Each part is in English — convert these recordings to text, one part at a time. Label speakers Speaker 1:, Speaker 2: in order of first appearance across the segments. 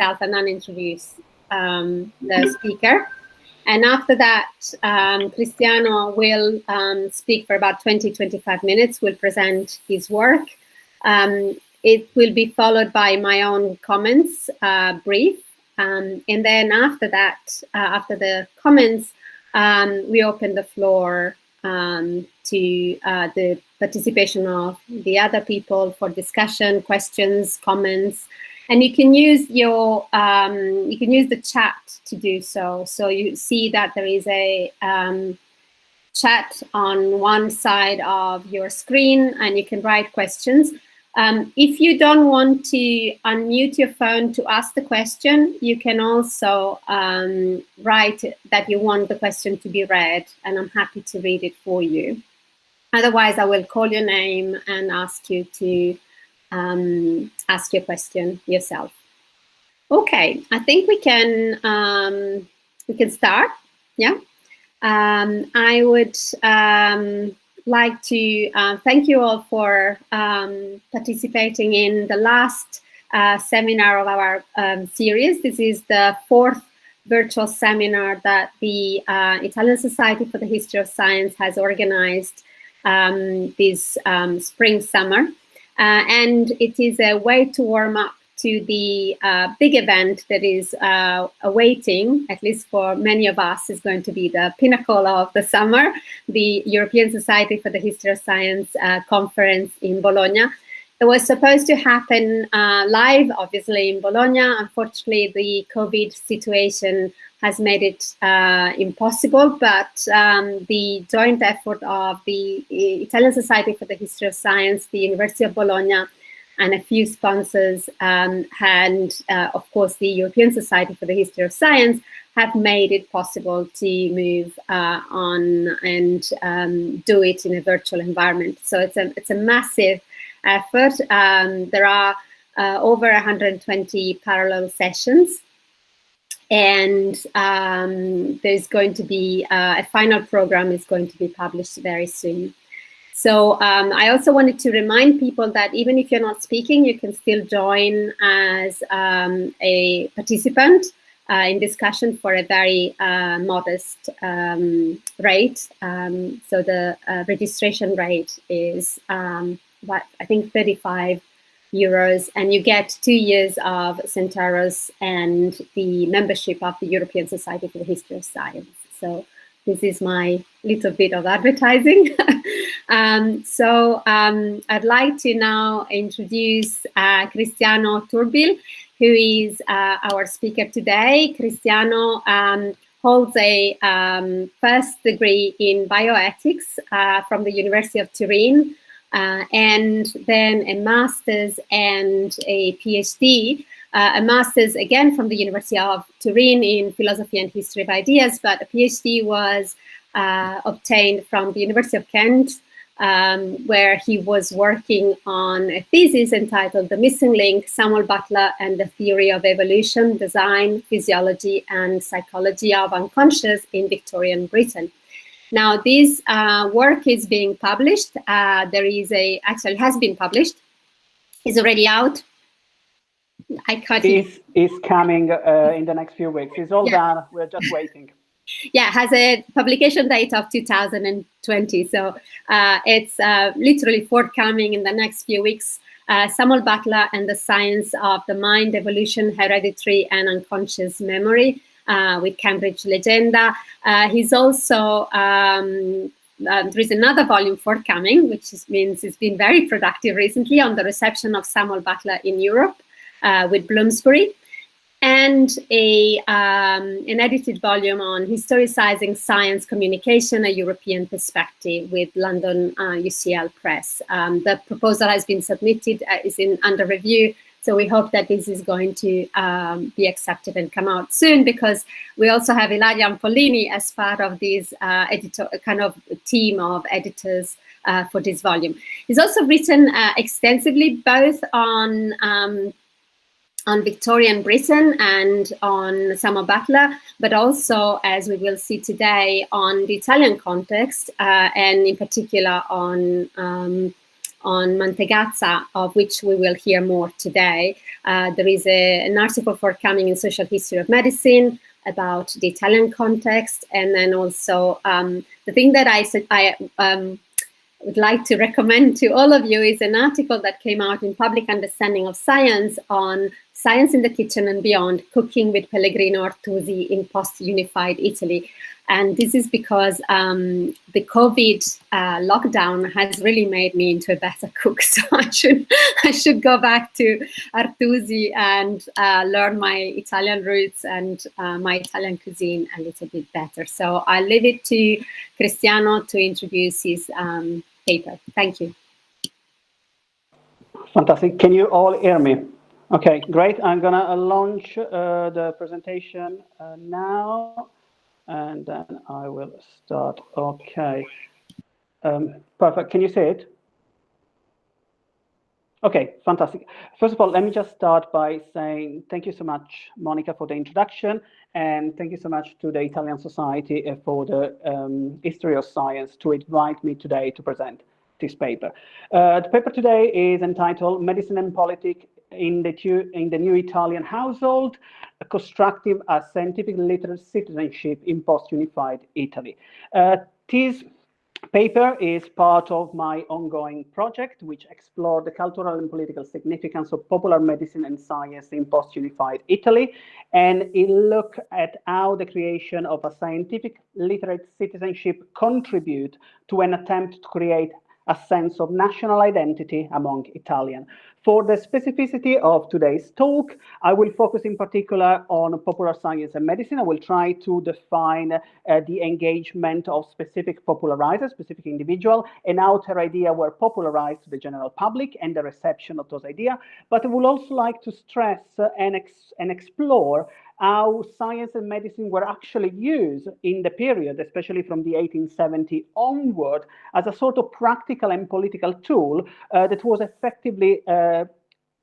Speaker 1: and then introduce the speaker. And after that, Cristiano will speak for about 20-25 minutes, will present his work. It will be followed by my own comments, brief. And then after that, after the comments, we open the floor to the participation of the other people for discussion, questions, comments. And you can use your the chat to do so. So you see that there is a chat on one side of your screen, and you can write questions. If you don't want to unmute your phone to ask the question, you can also write that you want the question to be read, and I'm happy to read it for you. Otherwise, I will call your name and ask you to ask your question yourself. Okay, I think we can start. Yeah, I would like to thank you all for participating in the last seminar of our series. This is the 4th virtual seminar that the Italian Society for the History of Science has organized this spring-summer. And it is a way to warm up to the big event that is awaiting, at least for many of us, is going to be the pinnacle of the summer, the European Society for the History of Science conference in Bologna. It was supposed to happen live, obviously, in Bologna. Unfortunately, the COVID situation has made it impossible, but the joint effort of the Italian Society for the History of Science, the University of Bologna, and a few sponsors, and of course the European Society for the History of Science, have made it possible to move on and do it in a virtual environment. So it's a massive effort. There are over 120 parallel sessions. And there's going to be a final program is going to be published very soon. So I also wanted to remind people that even if you're not speaking, you can still join as a participant in discussion for a very modest rate. So the registration rate is, I think, 35 euros, and you get 2 years of Centauros and the membership of the European Society for the History of Science. So this is my little bit of advertising. I'd like to now introduce Cristiano TURBIL, who is our speaker today. Cristiano holds a first degree in bioethics from the University of Turin, and then a master's and a PhD. A master's again from the University of Turin in philosophy and history of ideas, but a PhD was obtained from the University of Kent, where he was working on a thesis entitled The Missing Link, Samuel Butler and the Theory of Evolution, Design, Physiology and Psychology of Unconscious in Victorian Britain. Now, this work is being published. Actually has been published. It's already out.
Speaker 2: It's coming in the next few weeks. It's all done. We're just waiting.
Speaker 1: Yeah, it has a publication date of 2020. So it's literally forthcoming in the next few weeks. Samuel Butler and the Science of the Mind, Evolution, Hereditary and Unconscious Memory, with Cambridge Legenda. He's also, there is another volume forthcoming, which means it's been very productive recently, on the reception of Samuel Butler in Europe, with Bloomsbury, and an edited volume on historicizing science communication, a European perspective, with London UCL Press. The proposal has been submitted, is under review, so we hope that this is going to be accepted and come out soon, because we also have Ilaria Ampollini as part of this kind of team of editors for this volume. He's also written extensively both on Victorian Britain and on Samuel Butler, but also, as we will see today, on the Italian context, and in particular on on Mantegazza, of which we will hear more today. There is an article forthcoming in Social History of Medicine about the Italian context, and then also the thing that I would like to recommend to all of you is an article that came out in Public Understanding of Science on Science in the Kitchen and Beyond, Cooking with Pellegrino Artusi in Post-Unified Italy. And this is because the COVID lockdown has really made me into a better cook. So I should go back to Artusi and learn my Italian roots and my Italian cuisine a little bit better. So I'll leave it to Cristiano to introduce his paper. Thank you.
Speaker 2: Fantastic. Can you all hear me? Okay, great. I'm going to launch the presentation now, and then I will start. Okay. Perfect. Can you see it? Okay, fantastic. First of all, let me just start by saying thank you so much, Monica, for the introduction, and thank you so much to the Italian Society for the History of Science to invite me today to present this paper. The paper today is entitled Medicine and Politics in the New Italian Household, Constructive as Scientific Literate Citizenship in Post-Unified Italy. This paper is part of my ongoing project, which explored the cultural and political significance of popular medicine and science in post-unified Italy, and it looked at how the creation of a scientific literate citizenship contribute to an attempt to create a sense of national identity among Italians. For the specificity of today's talk, I will focus in particular on popular science and medicine. I will try to define the engagement of specific popularizers, specific individual, and how their ideas were popularized to the general public and the reception of those ideas. But I would also like to stress and explore how science and medicine were actually used in the period, especially from the 1870 onward, as a sort of practical and political tool that was effectively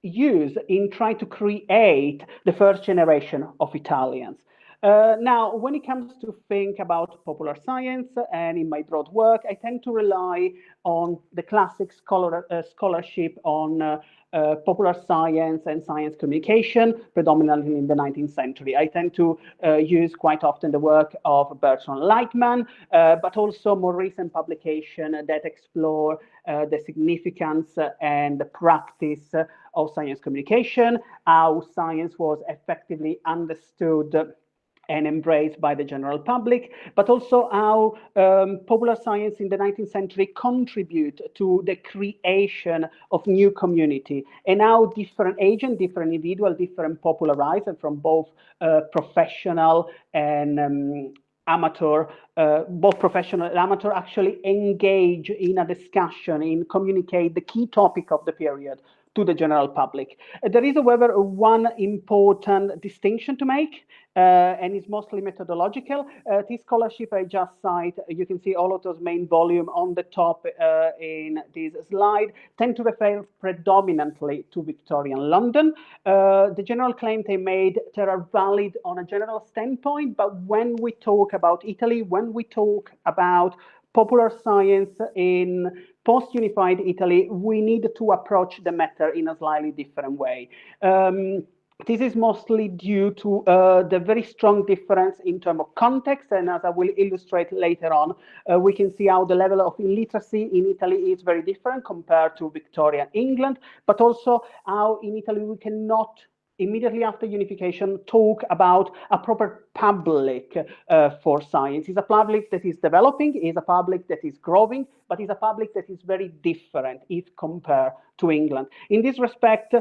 Speaker 2: used in trying to create the first generation of Italians. Now, when it comes to think about popular science and in my broad work, I tend to rely on the classic scholarship on popular science and science communication, predominantly in the 19th century. I tend to use quite often the work of Bertrand Leitman, but also more recent publications that explore the significance and the practice of science communication, how science was effectively understood and embraced by the general public, but also how popular science in the 19th century contribute to the creation of new community, and how different agents, different individuals, different popularizers from both professional and amateur, both professional and amateur, actually engage in a discussion, in communicate the key topic of the period to the general public. There is, however, one important distinction to make, and it's mostly methodological. This scholarship I just cite, you can see all of those main volume on the top in this slide, tend to refer predominantly to Victorian London. The general claim they made, they are valid on a general standpoint, but when we talk about Italy, when we talk about popular science in post-unified Italy, we need to approach the matter in a slightly different way. This is mostly due to the very strong difference in terms of context, and as I will illustrate later on, we can see how the level of illiteracy in Italy is very different compared to Victorian England, but also how in Italy we cannot immediately after unification talk about a proper public for science. It's a public that is developing, it's a public that is growing, but it's a public that is very different if compared to England. In this respect,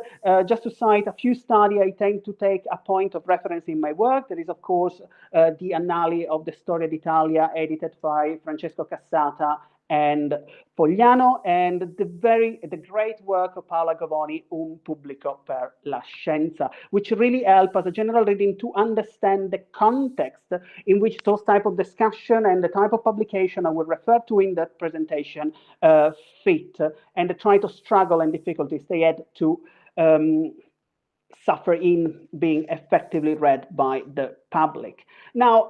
Speaker 2: just to cite a few studies, I tend to take a point of reference in my work. There is, of course, the Annali of the Storia d'Italia, edited by Francesco Cassata and Pogliano, and the great work of Paola Govoni, Un pubblico per la scienza, which really help as a general reading to understand the context in which those type of discussion and the type of publication I will refer to in that presentation fit, and the try to struggle and difficulties they had to suffer in being effectively read by the public. Now,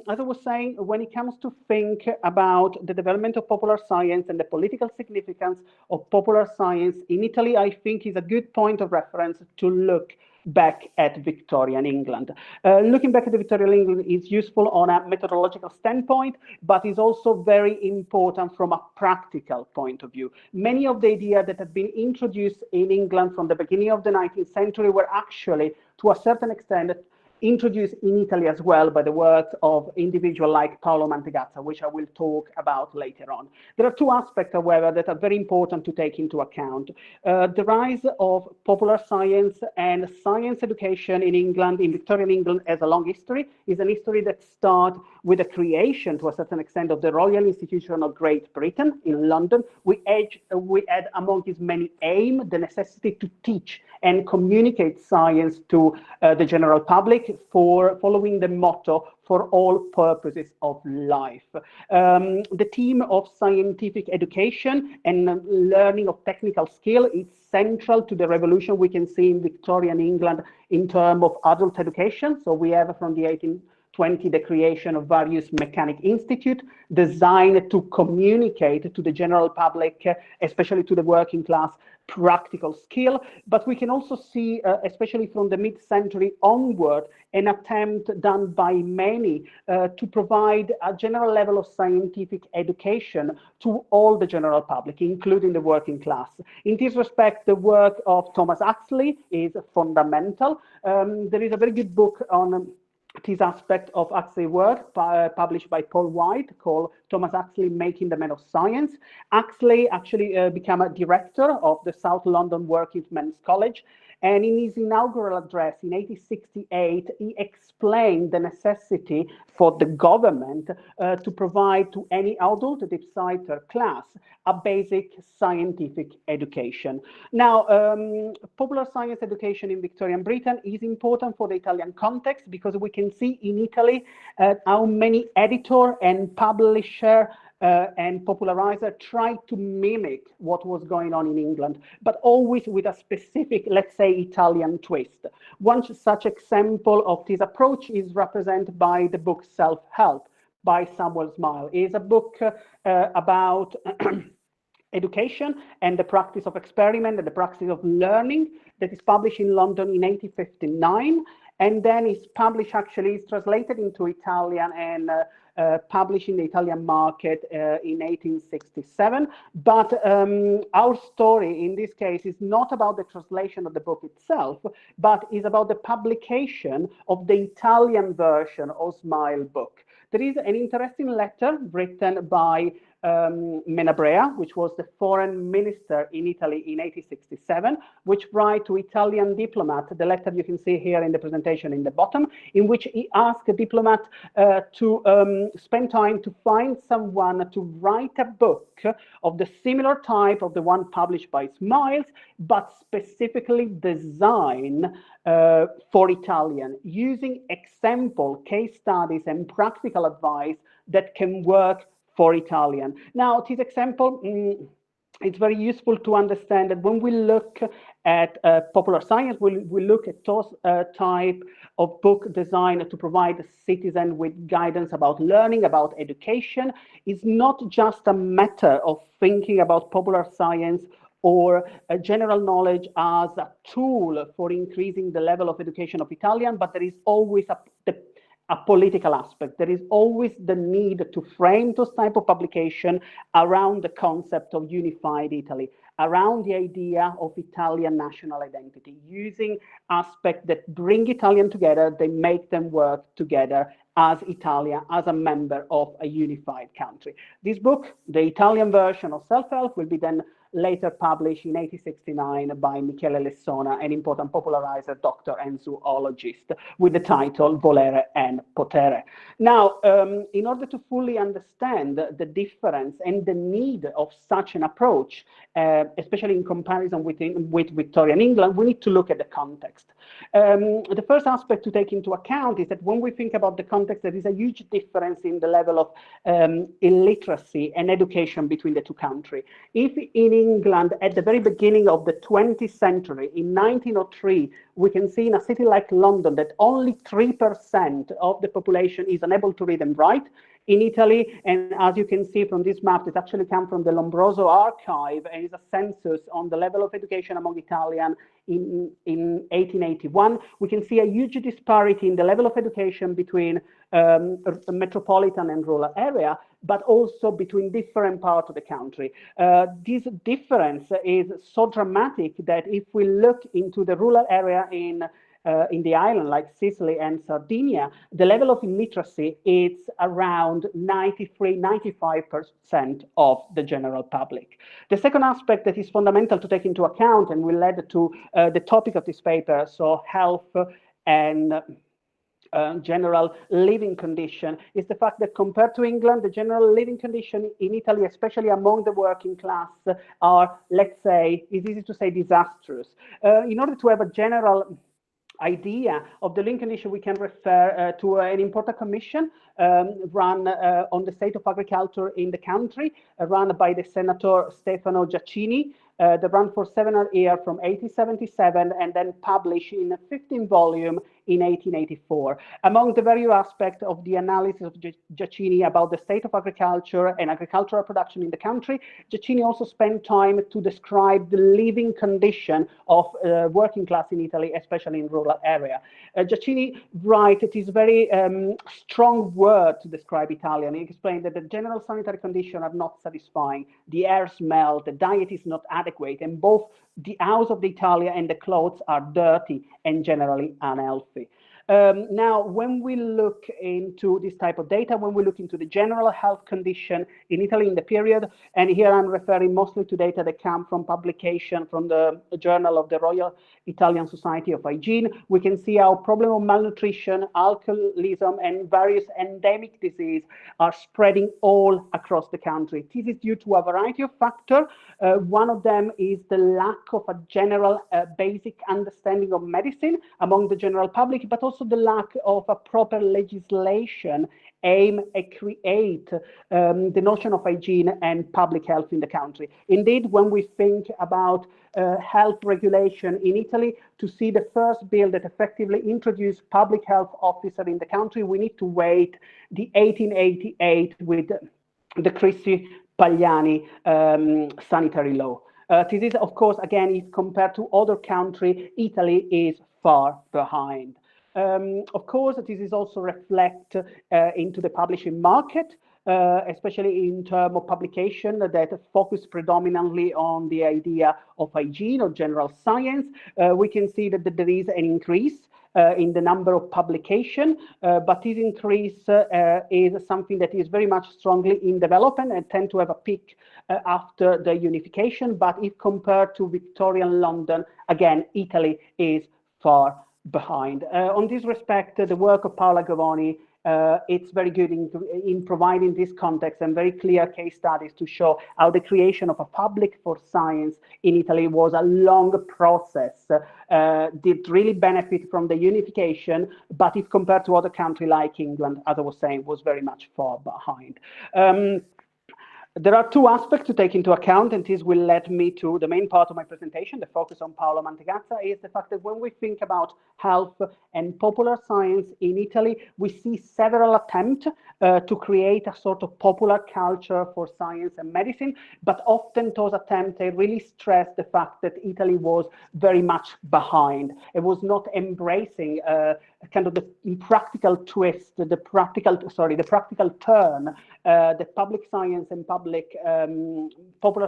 Speaker 2: as I was saying, when it comes to think about the development of popular science and the political significance of popular science in Italy, I think is a good point of reference to look back at Victorian England. Looking back at the Victorian England is useful on a methodological standpoint, but is also very important from a practical point of view. Many of the ideas that have been introduced in England from the beginning of the 19th century were actually, to a certain extent, introduced in Italy as well by the work of individuals like Paolo Mantegazza, which I will talk about later on. There are two aspects, however, that are very important to take into account. The rise of popular science and science education in England, in Victorian England, has a long history, is an history that starts with the creation, to a certain extent, of the Royal Institution of Great Britain in London. We had among its many aims the necessity to teach and communicate science to the general public for following the motto, for all purposes of life. The theme of scientific education and learning of technical skill is central to the revolution we can see in Victorian England in terms of adult education. So we have from the 1820 the creation of various mechanic institutes designed to communicate to the general public, especially to the working class, practical skill. But we can also see, especially from the mid-century onward, an attempt done by many to provide a general level of scientific education to all the general public, including the working class. In this respect, the work of Thomas Huxley is fundamental. There is a very good book on this aspect of Huxley's work published by Paul White called Thomas Huxley Making the Man of Science. Huxley actually became a director of the South London Working Men's College, and in his inaugural address in 1868, he explained the necessity for the government to provide to any adult decider class a basic scientific education. Now, popular science education in Victorian Britain is important for the Italian context because we can see in Italy how many editor and publisher and popularizer tried to mimic what was going on in England, but always with a specific, let's say, Italian twist. One such example of this approach is represented by the book Self-Help by Samuel Smile. It is a book about education and the practice of experiment and the practice of learning that is published in London in 1859, and then it's published, actually, it's translated into Italian and published in the Italian market in 1867. But our story in this case is not about the translation of the book itself, but is about the publication of the Italian version of Smile book. There is an interesting letter written by Menabrea, which was the foreign minister in Italy in 1867, which wrote to Italian diplomat, the letter you can see here in the presentation in the bottom, in which he asked a diplomat to spend time to find someone to write a book of the similar type of the one published by Smiles, but specifically designed for Italian, using example, case studies, and practical advice that can work for Italian. Now, this example, it's very useful to understand that when we look at popular science, we look at those type of book designed to provide a citizen with guidance about learning, about education. It's not just a matter of thinking about popular science or general knowledge as a tool for increasing the level of education of Italian, but there is always a political aspect. There is always the need to frame those type of publication around the concept of unified Italy, around the idea of Italian national identity, using aspects that bring Italian together, they make them work together as Italia, as a member of a unified country. This book, the Italian version of Self-Help, will be then later published in 1869 by Michele Lessona, an important popularizer, doctor, and zoologist, with the title Volere and Potere. Now, in order to fully understand the difference and the need of such an approach, especially in comparison with Victorian England, we need to look at the context. The first aspect to take into account is that when we think about the context, there is a huge difference in the level of illiteracy and education between the two countries. If in England, at the very beginning of the 20th century, in 1903, we can see in a city like London that only 3% of the population is unable to read and write. In Italy, and as you can see from this map, it actually comes from the Lombroso archive and is a census on the level of education among Italians in 1881. We can see a huge disparity in the level of education between metropolitan and rural area, but also between different parts of the country. This difference is so dramatic that if we look into the rural area in the island like Sicily and Sardinia, the level of illiteracy is around 93–95% of the general public. The second aspect that is fundamental to take into account and will lead to the topic of this paper, so health and general living condition, is the fact that compared to England, the general living condition in Italy, especially among the working class, are, let's say, it's easy to say, disastrous. In order to have a general idea of the living condition, we can refer to an important commission run on the state of agriculture in the country, run by the Senator Stefano Giacchini. That ran for 7 years from 1877 and then published in a 15 volume in 1884. Among the various aspects of the analysis of Giacchini about the state of agriculture and agricultural production in the country, Giacchini also spent time to describe the living condition of working class in Italy, especially in rural area. Giacchini writes, it is very strong word to describe Italian. He explained that the general sanitary conditions are not satisfying. The air smells, the diet is not adequate, and both the house of the Italia and the clothes are dirty and generally unhealthy. Now, when we look into this type of data, when we look into the general health condition in Italy in the period, and here I'm referring mostly to data that come from publication from the Journal of the Royal Italian Society of Hygiene, we can see how problem of malnutrition, alcoholism, and various endemic disease are spreading all across the country. This is due to a variety of factors. One of them is the lack of a general basic understanding of medicine among the general public, but also the lack of a proper legislation aim at create the notion of hygiene and public health in the country. Indeed, when we think about health regulation in Italy, to see the first bill that effectively introduced public health officer in the country, we need to wait the 1888 with the Cristi Pagliani sanitary law. This is, of course, again, if compared to other countries, Italy is far behind. Of course, this is also reflect into the publishing market, especially in terms of publication that focus predominantly on the idea of hygiene or general science. We can see that there is an increase in the number of publication, but this increase is something that is very much strongly in development and tend to have a peak after the unification. But if compared to Victorian London, again, Italy is far behind. On this respect, the work of Paola Govoni, it's very good in providing this context and very clear case studies to show how the creation of a public for science in Italy was a long process, did really benefit from the unification, but if compared to other countries like England, as I was saying, was very much far behind. There are two aspects to take into account, and this will lead me to the main part of my presentation. The focus on Paolo Mantegazza is the fact that when we think about health and popular science in Italy, we see several attempts to create a sort of popular culture for science and medicine, but often those attempts really stress the fact that Italy was very much behind. It was not embracing kind of the practical twist, the practical turn that public science and popular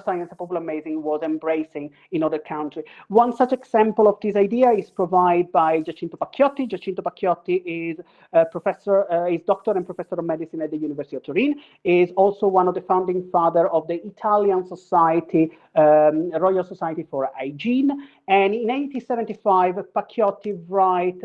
Speaker 2: science and popular medicine was embracing in other countries. One such example of this idea is provided by Giacinto Pacchiotti. Giacinto Pacchiotti is is doctor and professor of medicine at the University of Turin. Is also one of the founding fathers of the Italian Society, Royal Society for Hygiene. And in 1875, Pacchiotti wrote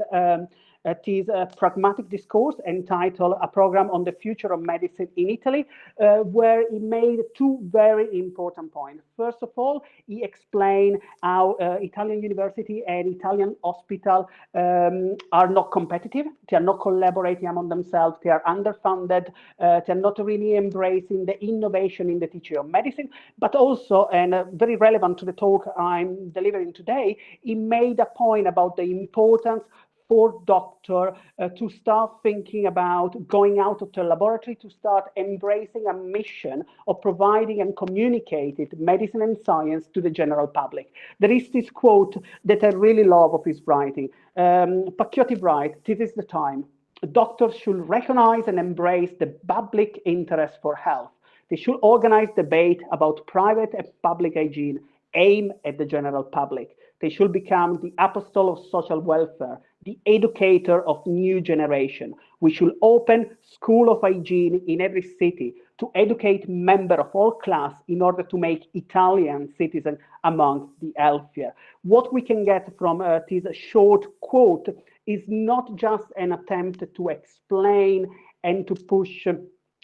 Speaker 2: this pragmatic discourse entitled A Program on the Future of Medicine in Italy, where he made two very important points. First of all, he explained how Italian university and Italian hospital are not competitive. They are not collaborating among themselves. They are underfunded. They're not really embracing the innovation in the teaching of medicine. But also, and very relevant to the talk I'm delivering today, he made a point about the importance for doctor to start thinking about going out of the laboratory, to start embracing a mission of providing and communicating medicine and science to the general public. There is this quote that I really love of his writing. Pacchiotti writes, "This is the time. Doctors should recognize and embrace the public interest for health. They should organize debate about private and public hygiene, aim at the general public. They should become the apostle of social welfare, the educator of new generation. We should open school of hygiene in every city to educate members of all class in order to make Italian citizens among the healthier." What we can get from this short quote is not just an attempt to explain and to push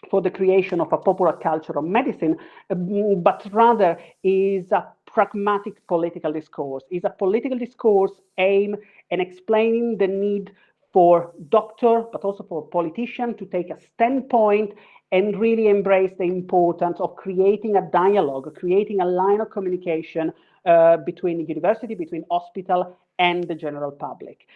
Speaker 2: for the creation of a popular culture of medicine, but rather is a pragmatic political discourse, is a political discourse aimed at explaining the need for doctor, but also for politician to take a standpoint and really embrace the importance of creating a dialogue, creating a line of communication between the university, between hospital and the general public.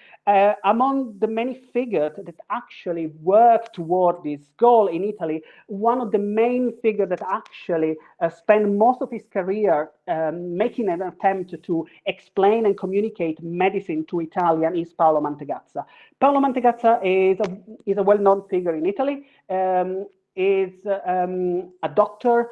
Speaker 2: Among the many figures that actually work toward this goal in Italy, one of the main figures that actually spent most of his career making an attempt to explain and communicate medicine to Italian is Paolo Mantegazza. Paolo Mantegazza is a well-known figure in Italy. Is a doctor,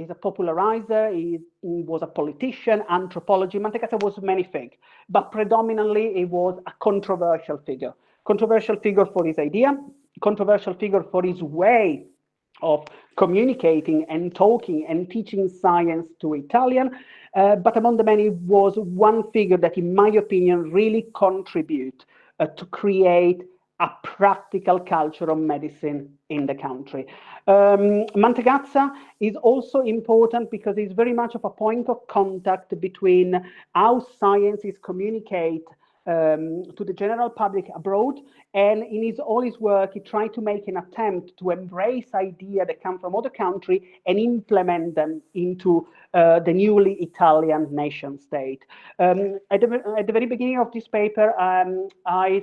Speaker 2: is a popularizer, he was a politician, anthropology. Mantegazza was many things, but predominantly he was a controversial figure. Controversial figure for his idea, controversial figure for his way of communicating and talking and teaching science to Italian. But among the many was one figure that, in my opinion, really contribute to create a practical culture of medicine in the country. Mantegazza is also important because it's very much of a point of contact between how science is communicated to the general public abroad, and in all his work, he tried to make an attempt to embrace ideas that come from other countries and implement them into the newly Italian nation state. At the very beginning of this paper, I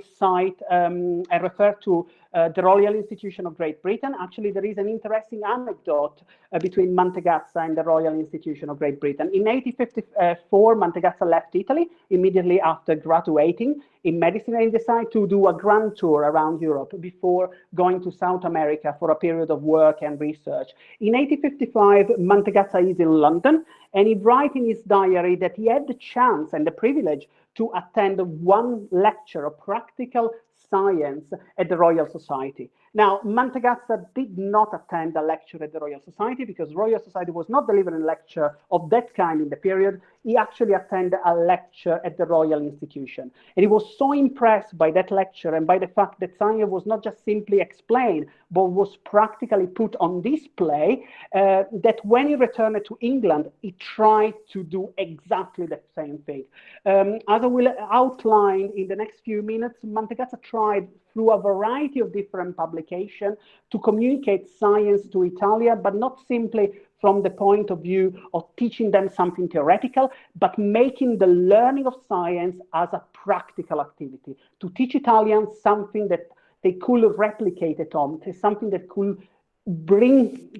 Speaker 2: refer to the Royal Institution of Great Britain. Actually, there is an interesting anecdote between Mantegazza and the Royal Institution of Great Britain. In 1854, Mantegazza left Italy immediately after graduating in medicine and decided to do a grand tour around Europe before going to South America for a period of work and research. In 1855, Mantegazza is in London, and he writes in his diary that he had the chance and the privilege to attend one lecture of practical science at the Royal Society. Now, Mantegazza did not attend a lecture at the Royal Society because Royal Society was not delivering a lecture of that kind in the period. He actually attended a lecture at the Royal Institution. And he was so impressed by that lecture and by the fact that science was not just simply explained, but was practically put on display, that when he returned to England, he tried to do exactly the same thing. As I will outline in the next few minutes, Mantegazza tried through a variety of different publications to communicate science to Italia, but not simply from the point of view of teaching them something theoretical, but making the learning of science as a practical activity, to teach Italians something that they could replicate at home, something that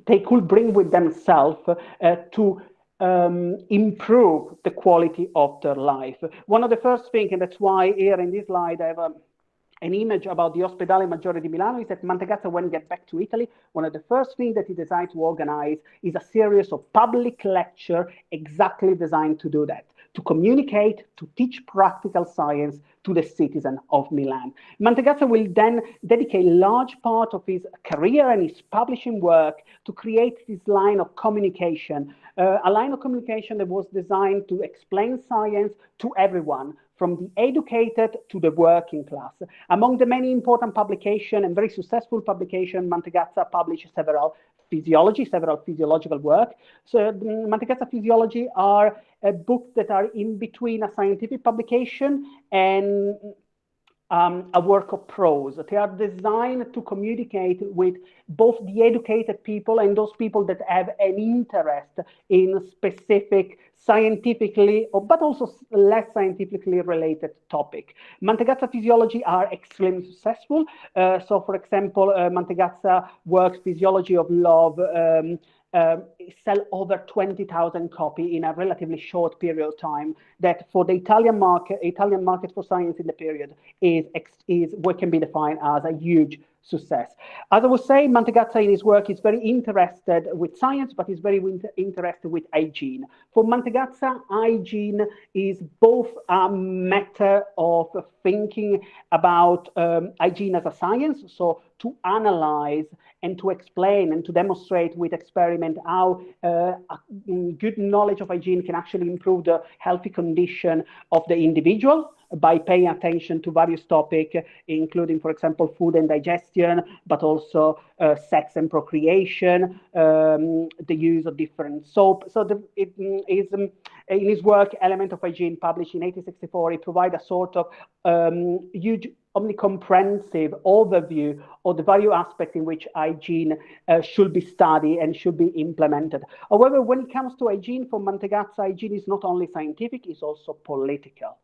Speaker 2: they could bring with themselves to improve the quality of their life. One of the first things, and that's why here in this slide I have an image about the Ospedale Maggiore di Milano, is that Mantegazza, when he gets back to Italy, one of the first things that he decided to organize is a series of public lectures exactly designed to do that, to communicate, to teach practical science to the citizen of Milan. Mantegazza will then dedicate a large part of his career and his publishing work to create this line of communication, a line of communication that was designed to explain science to everyone, from the educated to the working class. Among the many important publications and very successful publications, Mantegazza published several physiological work. So Mantegazza Physiology are books that are in between a scientific publication and a work of prose. They are designed to communicate with both the educated people and those people that have an interest in specific scientifically, but also less scientifically related topic. Mantegazza Physiology are extremely successful. So for example, Mantegazza work Physiology of Love sell over 20,000 copies in a relatively short period of time. That for the Italian market for science in the period is what can be defined as a huge success. As I was saying, Mantegazza in his work is very interested with science, but is very interested with hygiene. For Mantegazza, hygiene is both a matter of thinking about hygiene as a science, so to analyze and to explain and to demonstrate with experiment how good knowledge of hygiene can actually improve the healthy condition of the individual by paying attention to various topics, including, for example, food and digestion, but also sex and procreation, the use of different soap. So in his work, Element of Hygiene, published in 1864, he provides a sort of huge omnicomprehensive overview of the various aspects in which hygiene should be studied and should be implemented. However, when it comes to hygiene, for Mantegazza, hygiene is not only scientific, it's also political.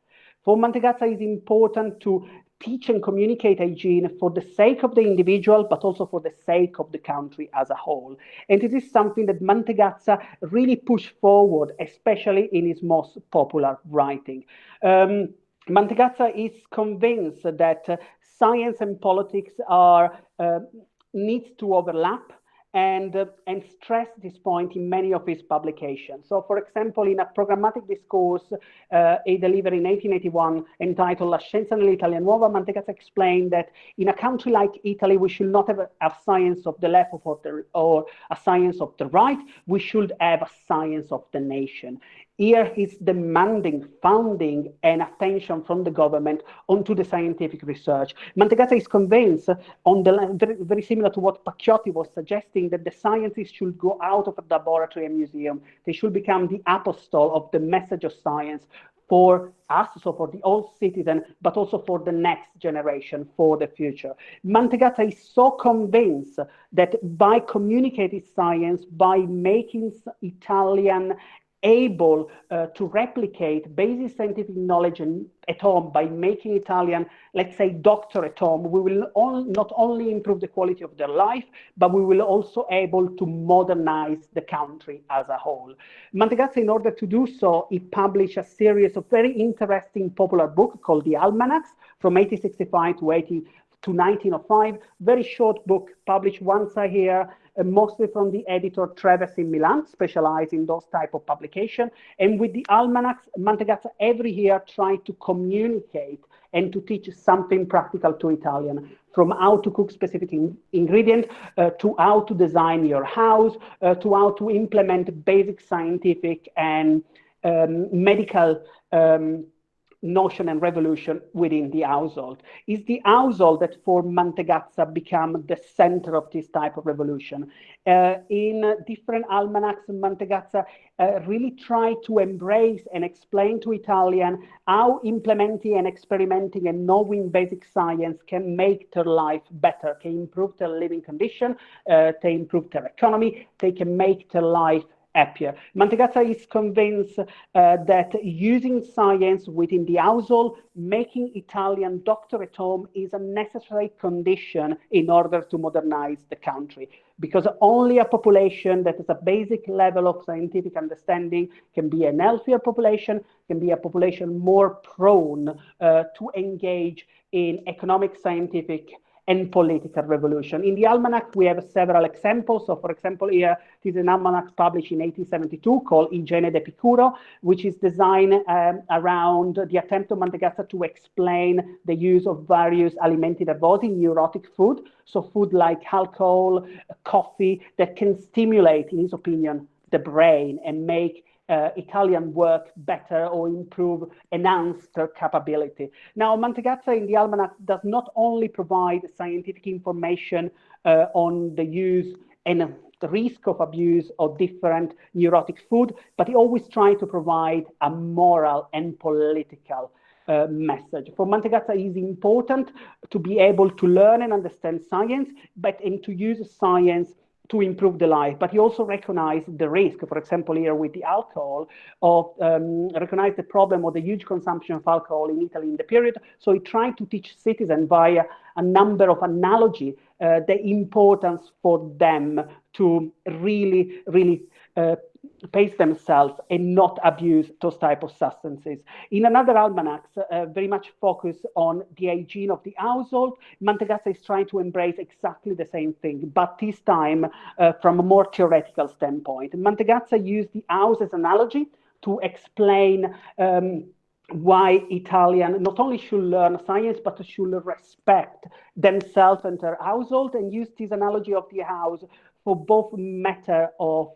Speaker 2: For Mantegazza, it's important to teach and communicate hygiene for the sake of the individual, but also for the sake of the country as a whole. And it is something that Mantegazza really pushed forward, especially in his most popular writing. Mantegazza is convinced that science and politics needs to overlap, and stress this point in many of his publications. So, for example, in a programmatic discourse he delivered in 1881 entitled La scienza nell'Italia nuova, Mantegazza explained that in a country like Italy, we should not have a science of the left or a science of the right. We should have a science of the nation. Here he's demanding funding and attention from the government onto the scientific research. Mantegazza is convinced, very similar to what Pacchiotti was suggesting, that the scientists should go out of a laboratory and museum. They should become the apostle of the message of science for us, so for the old citizen, but also for the next generation, for the future. Mantegazza is so convinced that by communicating science, by making Italian able to replicate basic scientific knowledge at home, by making Italian, let's say, doctor at home, we will not only improve the quality of their life, but we will also able to modernize the country as a whole. Mantegazza, in order to do so, he published a series of very interesting popular books called the Almanacs from 1865 to 1905, very short book, published once a year, mostly from the editor Treves in Milan, specialized in those type of publication. And with the almanacs, Mantegazza every year tried to communicate and to teach something practical to Italian, from how to cook specific ingredient, to how to design your house, to how to implement basic scientific and medical notion and revolution within the household. It's the household that for Mantegazza become the center of this type of revolution. In different almanacs, Mantegazza really tried to embrace and explain to Italian how implementing and experimenting and knowing basic science can make their life better, can improve their living condition, they improve their economy, they can make their life happier. Mantegazza is convinced that using science within the household, making Italian doctor at home is a necessary condition in order to modernize the country. Because only a population that has a basic level of scientific understanding can be a healthier population, can be a population more prone to engage in economic, scientific, and political revolution. In the almanac, we have several examples. So, for example, here, this is an almanac published in 1872 called Hygiene d'Epicuro, which is designed around the attempt of Mantegazza to explain the use of various alimenti neurotic food. So food like alcohol, coffee, that can stimulate, in his opinion, the brain and make Italian work better or improve, enhance their capability. Now, Mantegazza in the almanac does not only provide scientific information on the use and the risk of abuse of different neurotic food, but he always tries to provide a moral and political message. For Mantegazza, it is important to be able to learn and understand science, and to use science to improve the life, but he also recognized the risk, for example, here with the alcohol, of recognize the problem of the huge consumption of alcohol in Italy in the period. So he tried to teach citizens via a number of analogy the importance for them to really pace themselves and not abuse those type of substances. In another almanac, very much focused on the hygiene of the household, Mantegazza is trying to embrace exactly the same thing, but this time from a more theoretical standpoint. Mantegazza used the house as analogy to explain why Italians not only should learn science, but should respect themselves and their household, and use this analogy of the house for both matter of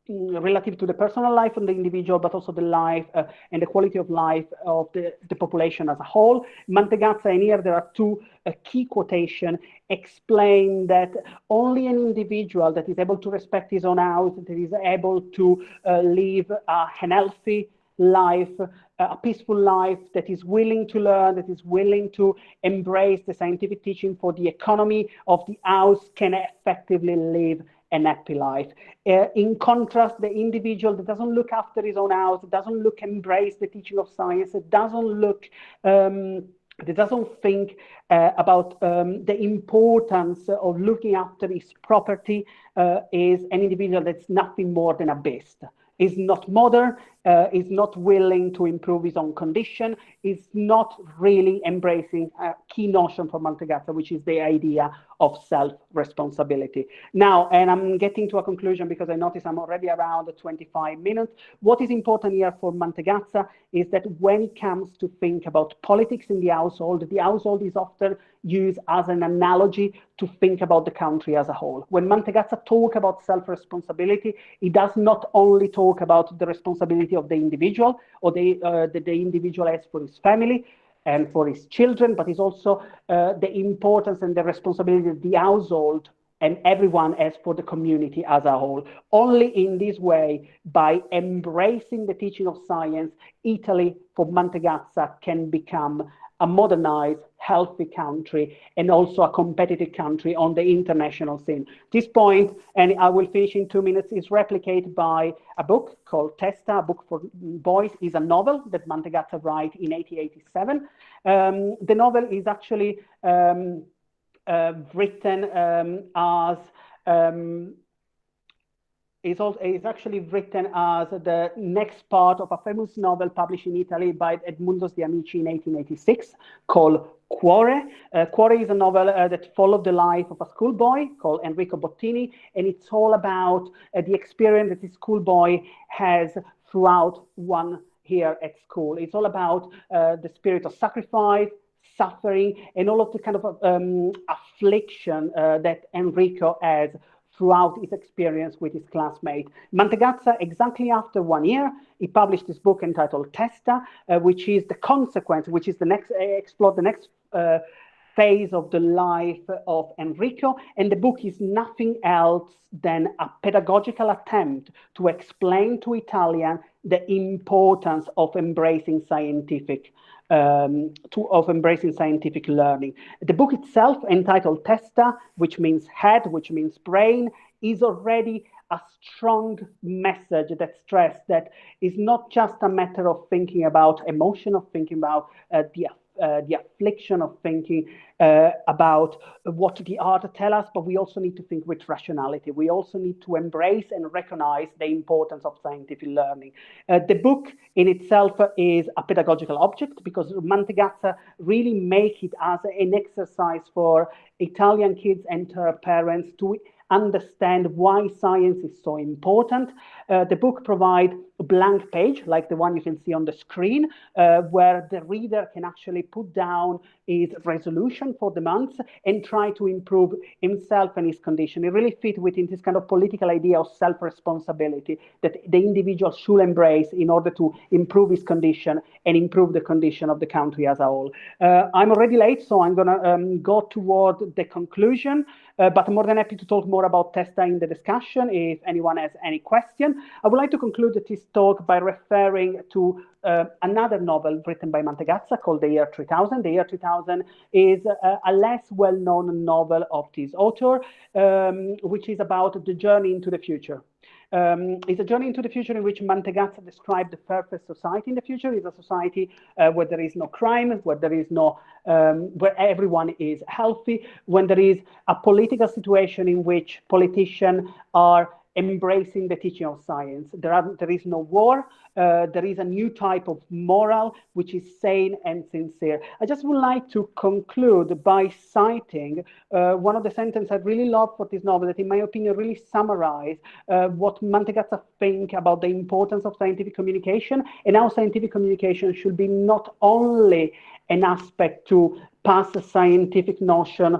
Speaker 2: relative to the personal life of the individual, but also the life and the quality of life of the population as a whole. Mantegazza, and here there are two key quotations, explain that only an individual that is able to respect his own house, that is able to live an healthy life, a peaceful life, that is willing to learn, that is willing to embrace the scientific teaching for the economy of the house, can effectively live an happy life. In contrast, the individual that doesn't look after his own house, doesn't embrace the teaching of science, they doesn't think about the importance of looking after his property, is an individual that's nothing more than a beast. Is not modern, is not willing to improve his own condition, is not really embracing a key notion for Mantegazza, which is the idea of self-responsibility. Now, and I'm getting to a conclusion because I notice I'm already around 25 minutes. What is important here for Mantegazza is that when it comes to think about politics in the household is often used as an analogy to think about the country as a whole. When Mantegazza talks about self-responsibility, he does not only talk about the responsibility of the individual or that the individual has for his family and for his children, but it's also the importance and the responsibility of the household and everyone has for the community as a whole. Only in this way, by embracing the teaching of science, Italy, for Mantegazza, can become a modernized, healthy country and also a competitive country on the international scene. This point, and I will finish in 2 minutes, is replicated by a book called Testa, a book for boys, is a novel that Mantegazza wrote in 1887. The novel is actually written as is actually written as the next part of a famous novel published in Italy by Edmundo de Amici in 1886 called Cuore. Cuore is a novel that followed the life of a schoolboy called Enrico Bottini, and it's all about the experience that the schoolboy has throughout one year at school. It's all about the spirit of sacrifice, suffering, and all of the kind of affliction that Enrico has throughout his experience with his classmate. Mantegazza, exactly after 1 year, he published this book entitled Testa, which is the consequence, which is the next, explore the next phase of the life of Enrico. And the book is nothing else than a pedagogical attempt to explain to Italians the importance of embracing scientific learning. The book itself, entitled Testa, which means head, which means brain, is already a strong message that stress that is not just a matter of thinking about emotion, of thinking about the the affliction of thinking about what the art tell us, but we also need to think with rationality. We also need to embrace and recognize the importance of scientific learning. The book in itself is a pedagogical object because Mantegazza really make it as an exercise for Italian kids and their parents to understand why science is so important. The book provides a blank page, like the one you can see on the screen, where the reader can actually put down his resolution for the month and try to improve himself and his condition. It really fits within this kind of political idea of self-responsibility that the individual should embrace in order to improve his condition and improve the condition of the country as a whole. I'm already late, so I'm going to go toward the conclusion. But I'm more than happy to talk more about Testa in the discussion if anyone has any question. I would like to conclude this talk by referring to another novel written by Mantegazza called The Year 3000. The Year 3000 is a less well-known novel of this author, which is about the journey into the future. It's a journey into the future in which Mantegazza described the perfect society in the future. It's a society where there is no crime, where there is no, where everyone is healthy, when there is a political situation in which politicians are embracing the teaching of science. There is no war. There is a new type of moral, which is sane and sincere. I just would like to conclude by citing one of the sentences I really love for this novel that, in my opinion, really summarize what Mantegazza think about the importance of scientific communication and how scientific communication should be not only an aspect to pass a scientific notion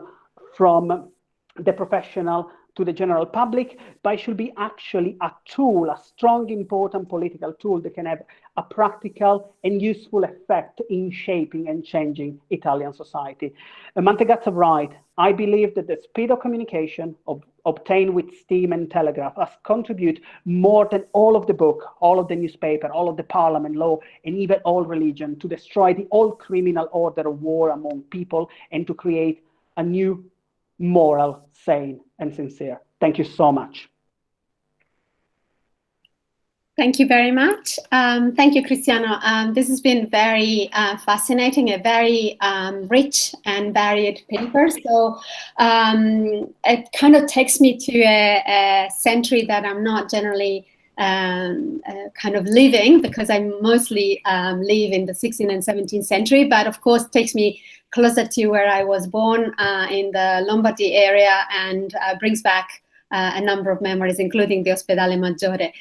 Speaker 2: from the professional to the general public, but it should be actually a tool, a strong, important political tool that can have a practical and useful effect in shaping and changing Italian society. Mantegazza writes, I believe that the speed of communication obtained with steam and telegraph has contributed more than all of the book, all of the newspaper, all of the parliament law, and even all religion to destroy the old criminal order of war among people and to create a new moral, sane, and sincere. Thank you so much.
Speaker 1: Thank you very much. Thank you, Cristiano. This has been very fascinating, a very rich and varied paper. So it kind of takes me to a century that I'm not generally kind of living, because I mostly live in the 16th and 17th century, but of course takes me closer to where I was born in the Lombardy area, and brings back a number of memories, including the Ospedale Maggiore,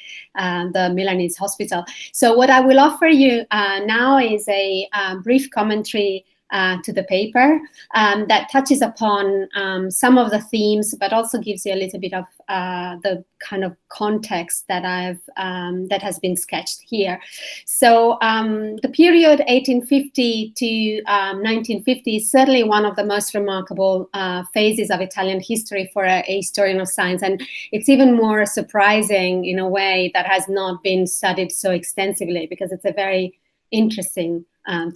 Speaker 1: the Milanese hospital. So what I will offer you now is a brief commentary to the paper that touches upon some of the themes, but also gives you a little bit of the kind of context that that has been sketched here. So the period 1850 to 1950 is certainly one of the most remarkable phases of Italian history for a historian of science, and it's even more surprising in a way that has not been studied so extensively, because it's a very interesting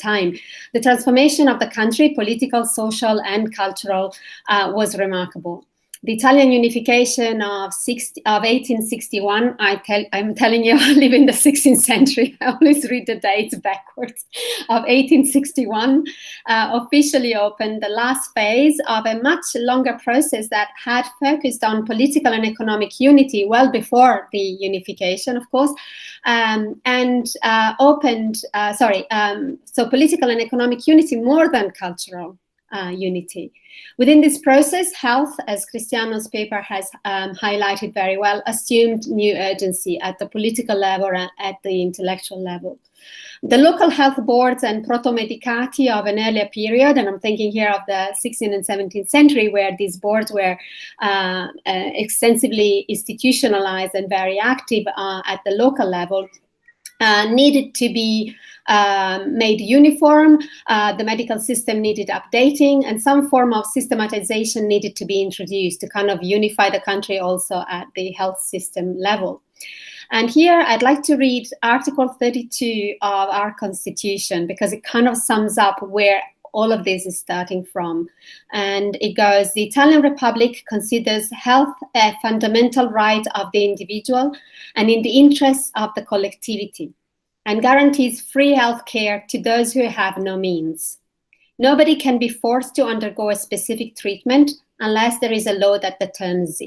Speaker 1: time. The transformation of the country, political, social, and cultural, was remarkable. The Italian unification of 1861, I'm telling you, I live in the 16th century. I always read the dates backwards. Of 1861, officially opened the last phase of a much longer process that had focused on political and economic unity well before the unification, of course, so political and economic unity more than cultural unity. Within this process, health, as Cristiano's paper has highlighted very well, assumed new urgency at the political level and at the intellectual level. The local health boards and proto-medicati of an earlier period, and I'm thinking here of the 16th and 17th century, where these boards were extensively institutionalized and very active at the local level, needed to be made uniform. The medical system needed updating, and some form of systematization needed to be introduced to kind of unify the country also at the health system level. And here I'd like to read Article 32 of our Constitution, because it kind of sums up where all of this is starting from. And it goes, the Italian Republic considers health a fundamental right of the individual and in the interests of the collectivity, and guarantees free health care to those who have no means. Nobody can be forced to undergo a specific treatment unless there is a law that determines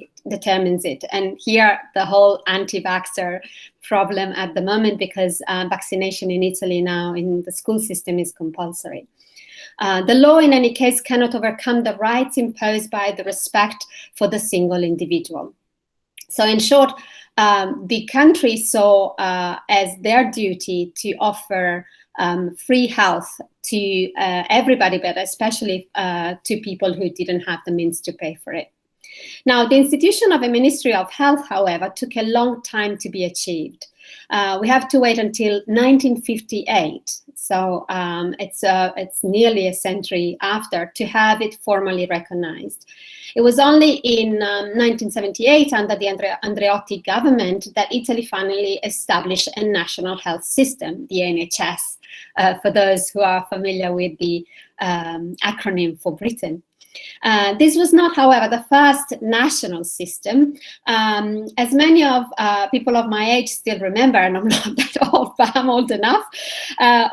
Speaker 1: it. And here, the whole anti-vaxxer problem at the moment, because vaccination in Italy now in the school system is compulsory. The law, in any case, cannot overcome the rights imposed by the respect for the single individual. So in short, the country saw as their duty to offer free health to everybody, but especially to people who didn't have the means to pay for it. Now, the institution of a Ministry of Health, however, took a long time to be achieved. We have to wait until 1958, so it's nearly a century after, to have it formally recognized. It was only in 1978, under the Andreotti government, that Italy finally established a national health system, the NHS, for those who are familiar with the acronym for Britain. This was not, however, the first national system. As many of people of my age still remember, and I'm not that old, but I'm old enough,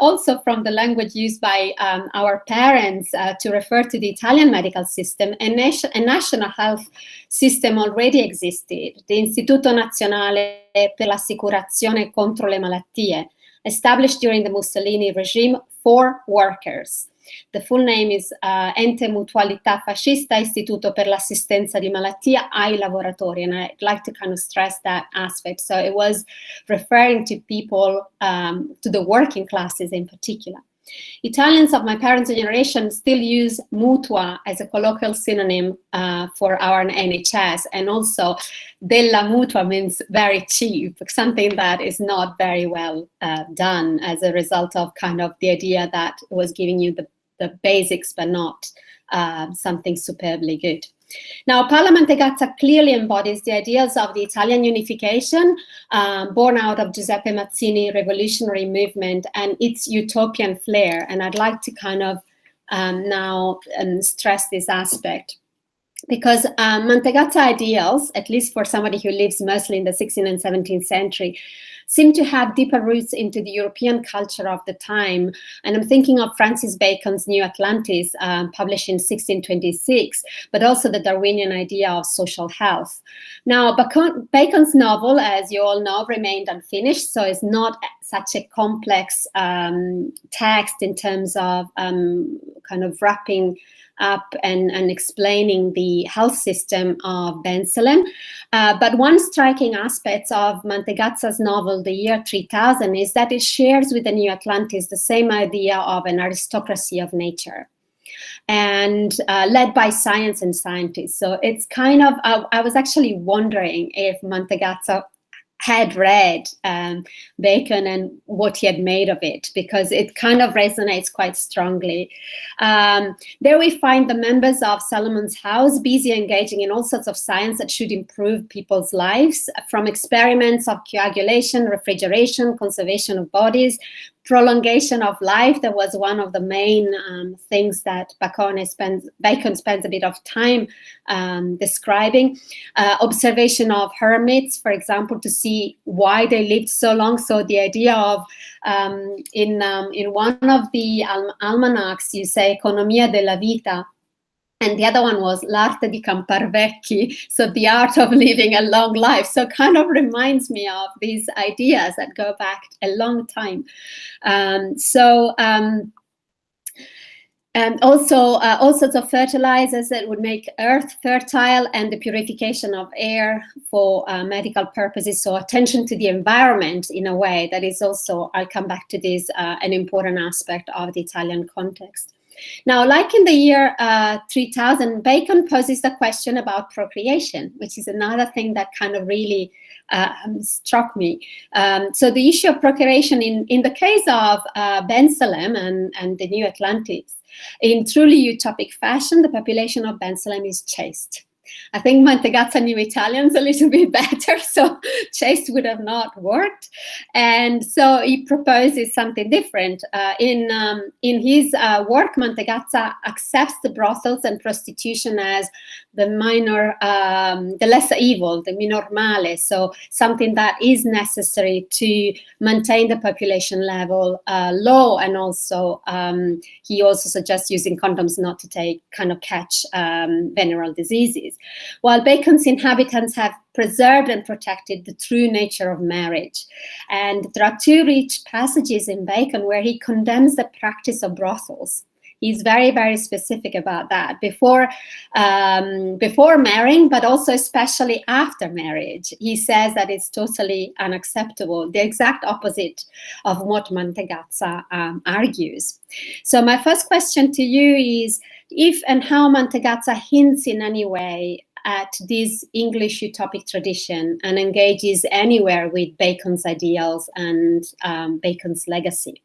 Speaker 1: also from the language used by our parents to refer to the Italian medical system, a national health system already existed, the Istituto Nazionale per l'Assicurazione contro le Malattie, established during the Mussolini regime for workers. The full name is Ente Mutualità Fascista Istituto per l'Assistenza di Malattia ai Lavoratori, and I'd like to kind of stress that aspect. So it was referring to people, to the working classes in particular. Italians of my parents' generation still use mutua as a colloquial synonym for our NHS, and also della mutua means very cheap, something that is not very well done as a result of kind of the idea that it was giving you the basics, but not something superbly good. Now, Parlamente Gazza clearly embodies the ideals of the Italian unification, born out of Giuseppe Mazzini's revolutionary movement and its utopian flair. And I'd like to kind of now stress this aspect, because Mantegazza ideals, at least for somebody who lives mostly in the 16th and 17th century, seem to have deeper roots into the European culture of the time. And I'm thinking of Francis Bacon's New Atlantis, published in 1626, but also the Darwinian idea of social health. Now, Bacon's novel, as you all know, remained unfinished, so it's not such a complex text in terms of kind of wrapping up and explaining the health system of Bensalem. But one striking aspect of Mantegazza's novel, The Year 3000, is that it shares with the New Atlantis the same idea of an aristocracy of nature, and led by science and scientists. So it's kind of, I was actually wondering if Mantegazza had read Bacon and what he had made of it, because it kind of resonates quite strongly. There we find the members of Solomon's house busy engaging in all sorts of science that should improve people's lives, from experiments of coagulation, refrigeration, conservation of bodies, prolongation of life. That was one of the main things that Bacon spends a bit of time describing. Observation of hermits, for example, to see why they lived so long. So the idea of, in one of the almanacs, you say Economia della Vita, and the other one was L'arte di campar vecchi, so the art of living a long life. So kind of reminds me of these ideas that go back a long time. And also all sorts of fertilizers that would make earth fertile, and the purification of air for medical purposes. So attention to the environment in a way that is also, I'll come back to this, an important aspect of the Italian context. Now, like in the year 3000, Bacon poses the question about procreation, which is another thing that kind of really struck me. So the issue of procreation in the case of Bensalem and the New Atlantis, in truly utopic fashion, the population of Bensalem is chaste. I think Mantegazza knew Italians a little bit better, so CEST would have not worked. And so he proposes something different. In his work, Mantegazza accepts the brothels and prostitution as the minor, the lesser evil, the minor male, so something that is necessary to maintain the population level low, and also he also suggests using condoms not to catch venereal diseases. While Bacon's inhabitants have preserved and protected the true nature of marriage. And there are two rich passages in Bacon where he condemns the practice of brothels. He's very, very specific about that before marrying, but also especially after marriage. He says that it's totally unacceptable, the exact opposite of what Mantegazza argues. So my first question to you is if and how Mantegazza hints in any way at this English utopic tradition and engages anywhere with Bacon's ideals and Bacon's legacy.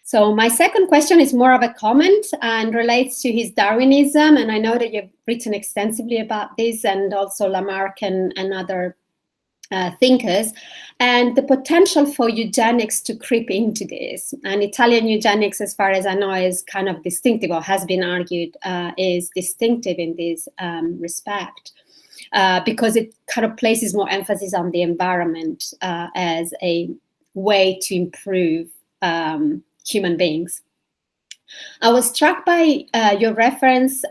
Speaker 1: So my second question is more of a comment and relates to his Darwinism, and I know that you've written extensively about this, and also Lamarck and other thinkers, and the potential for eugenics to creep into this. And Italian eugenics, as far as I know, is kind of distinctive, or has been argued is distinctive in this respect, because it kind of places more emphasis on the environment as a way to improve human beings. I was struck by your reference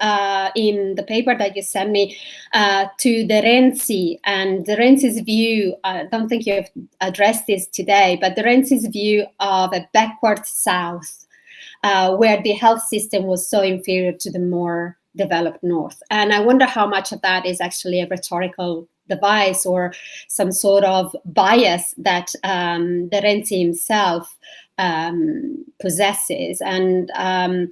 Speaker 1: in the paper that you sent me to De Renzi, and De Renzi's view, I don't think you've addressed this today, but De Renzi's view of a backward South, where the health system was so inferior to the more developed North. And I wonder how much of that is actually a rhetorical device or some sort of bias that De Renzi himself possesses. And I'm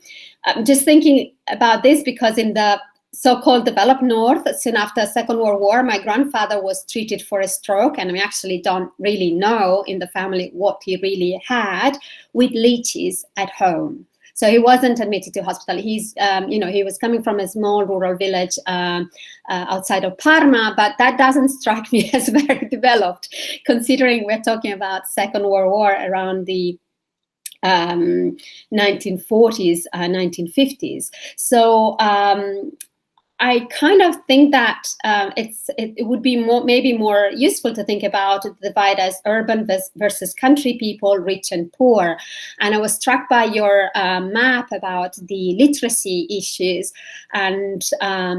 Speaker 1: just thinking about this because in the so-called developed North, soon after the Second World War, my grandfather was treated for a stroke, and we actually don't really know in the family what he really had, with leeches at home. So he wasn't admitted to hospital. He's, he was coming from a small rural village outside of Parma, but that doesn't strike me as very developed, considering we're talking about Second World War around the 1940s, 1950s. So I kind of think that it would be maybe more useful to think about the divide as urban versus country people, rich and poor. And I was struck by your map about the literacy issues, and I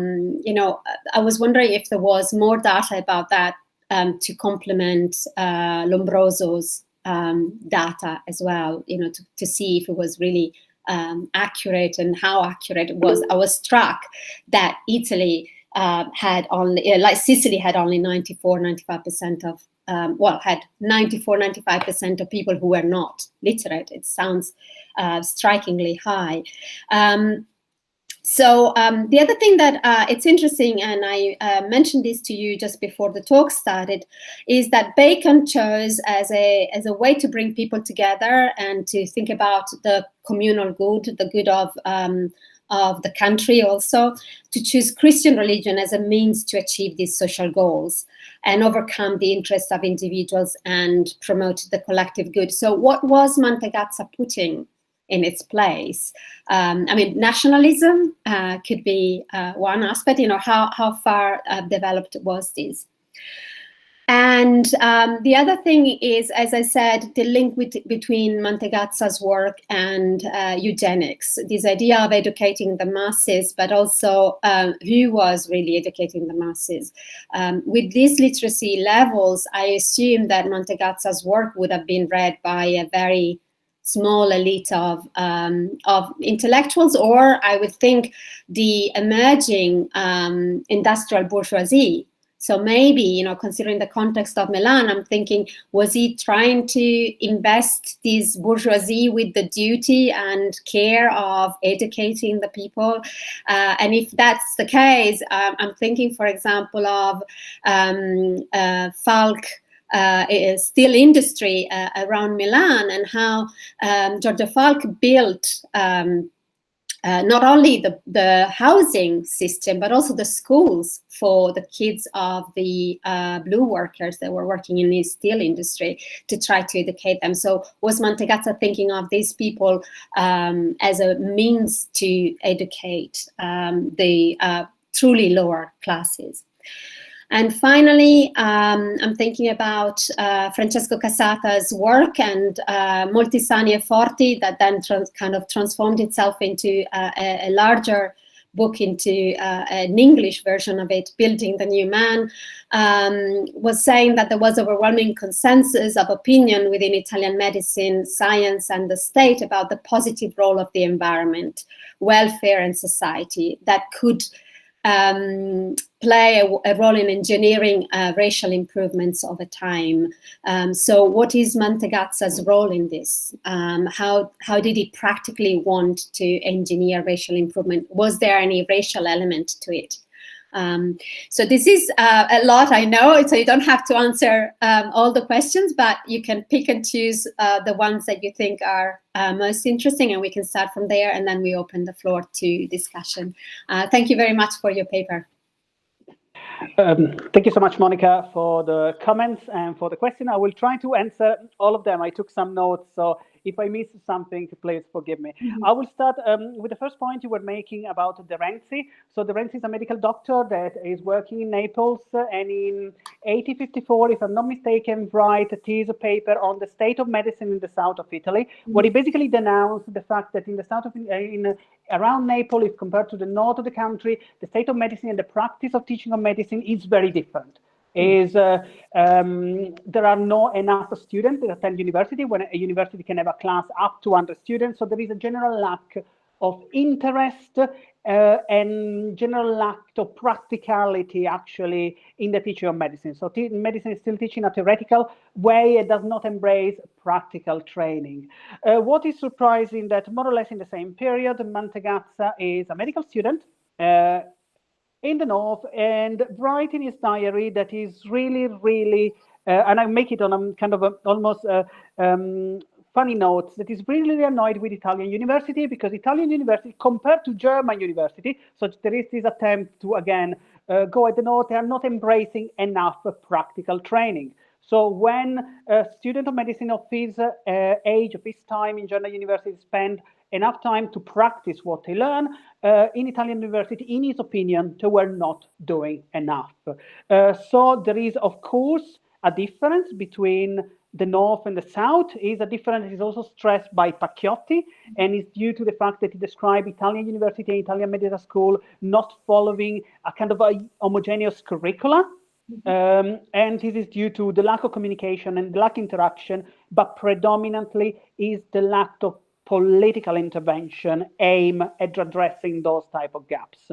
Speaker 1: was wondering if there was more data about that to complement Lombroso's data as well, to see if it was really accurate and how accurate it was. I was struck that Italy had only, like Sicily had only 95% of, had 95% of people who were not literate. It sounds strikingly high. So the other thing that it's interesting, and I mentioned this to you just before the talk started, is that Bacon chose as a way to bring people together and to think about the communal good, the good of the country also, to choose Christian religion as a means to achieve these social goals and overcome the interests of individuals and promote the collective good. So what was Mantegazza putting in its place? Nationalism could be one aspect. How far developed was this? And the other thing is, as I said, the link between Mantegazza's work and eugenics, this idea of educating the masses, but also who was really educating the masses. With these literacy levels, I assume that Mantegazza's work would have been read by a very small elite of intellectuals, or I would think the emerging industrial bourgeoisie. So maybe, considering the context of Milan, I'm thinking, was he trying to invest this bourgeoisie with the duty and care of educating the people? And if that's the case, I'm thinking, for example, of Falk, steel industry around Milan, and how Giorgio Falk built not only the housing system, but also the schools for the kids of the blue workers that were working in the steel industry to try to educate them. So was Mantegazza thinking of these people as a means to educate the truly lower classes? And finally, I'm thinking about Francesco Casata's work and Molti Sani e Forti, that then kind of transformed itself into a larger book, into an English version of it, Building the New Man, was saying that there was overwhelming consensus of opinion within Italian medicine, science, and the state about the positive role of the environment, welfare, and society that could play a role in engineering racial improvements over time. So what is Mantegazza's role in this? How did he practically want to engineer racial improvement? Was there any racial element to it? So this is a lot, I know, so you don't have to answer all the questions, but you can pick and choose the ones that you think are most interesting, and we can start from there, and then we open the floor to discussion. Thank you very much for your paper.
Speaker 2: Thank you so much, Monica, for the comments and for the question. I will try to answer all of them. I took some notes, so if I miss something, please forgive me. I will start with the first point you were making about De Renzi. So De Renzi is a medical doctor that is working in Naples, and in 1854, if I'm not mistaken, wrote a paper on the state of medicine in the south of Italy, where he basically denounced the fact that in the south of around Naples, if compared to the north of the country, the state of medicine and the practice of teaching of medicine is very different. There are not enough students that attend university, when a university can have a class up to 100 students. So there is a general lack of interest and general lack of practicality, actually, in the teaching of medicine. So medicine is still teaching a theoretical way. It does not embrace practical training. What is surprising that more or less in the same period, Mantegazza is a medical student in the north, and write in his diary that is really, and I make it on a kind of almost funny notes, that is really annoyed with Italian university, because Italian university compared to German university, so there is this attempt to again go at the north, they are not embracing enough practical training. So when a student of medicine of his age, of his time in German university, spend enough time to practice what they learn, in Italian university, in his opinion, they were not doing enough. So there is, of course, a difference between the north and the south. Is a difference is also stressed by Pacchiotti, and is due to the fact that he described Italian university and Italian medical school not following a kind of a homogeneous curricula. And this is due to the lack of communication and the lack of interaction, but predominantly is the lack of political intervention aimed at addressing those type of gaps.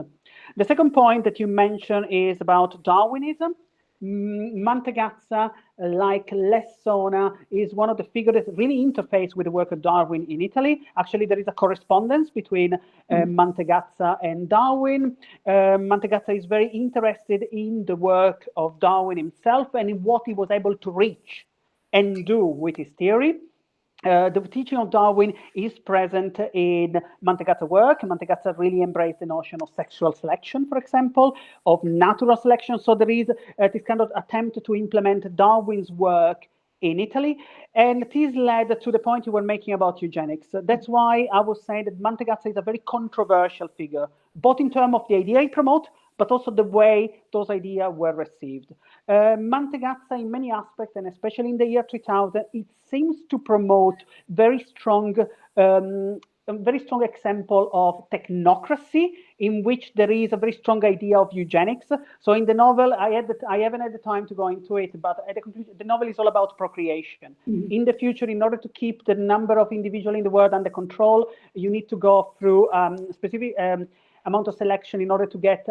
Speaker 2: The second point that you mentioned is about Darwinism. Mantegazza, like Lessona, is one of the figures that really interface with the work of Darwin in Italy. Actually, there is a correspondence between Mantegazza and Darwin. Mantegazza is very interested in the work of Darwin himself and in what he was able to reach and do with his theory. The teaching of Darwin is present in Mantegazza's work. Mantegazza really embraced the notion of sexual selection, for example, of natural selection. So there is this kind of attempt to implement Darwin's work in Italy. And this led to the point you were making about eugenics. That's why I was saying that Mantegazza is a very controversial figure, both in terms of the idea he promotes, but also the way those ideas were received. Mantegazza, in many aspects, and especially in the year 2000, it seems to promote very strong example of technocracy, in which there is a very strong idea of eugenics. So in the novel, I haven't had the time to go into it, but at the conclusion, the novel is all about procreation. In the future, in order to keep the number of individuals in the world under control, you need to go through specific amount of selection in order to get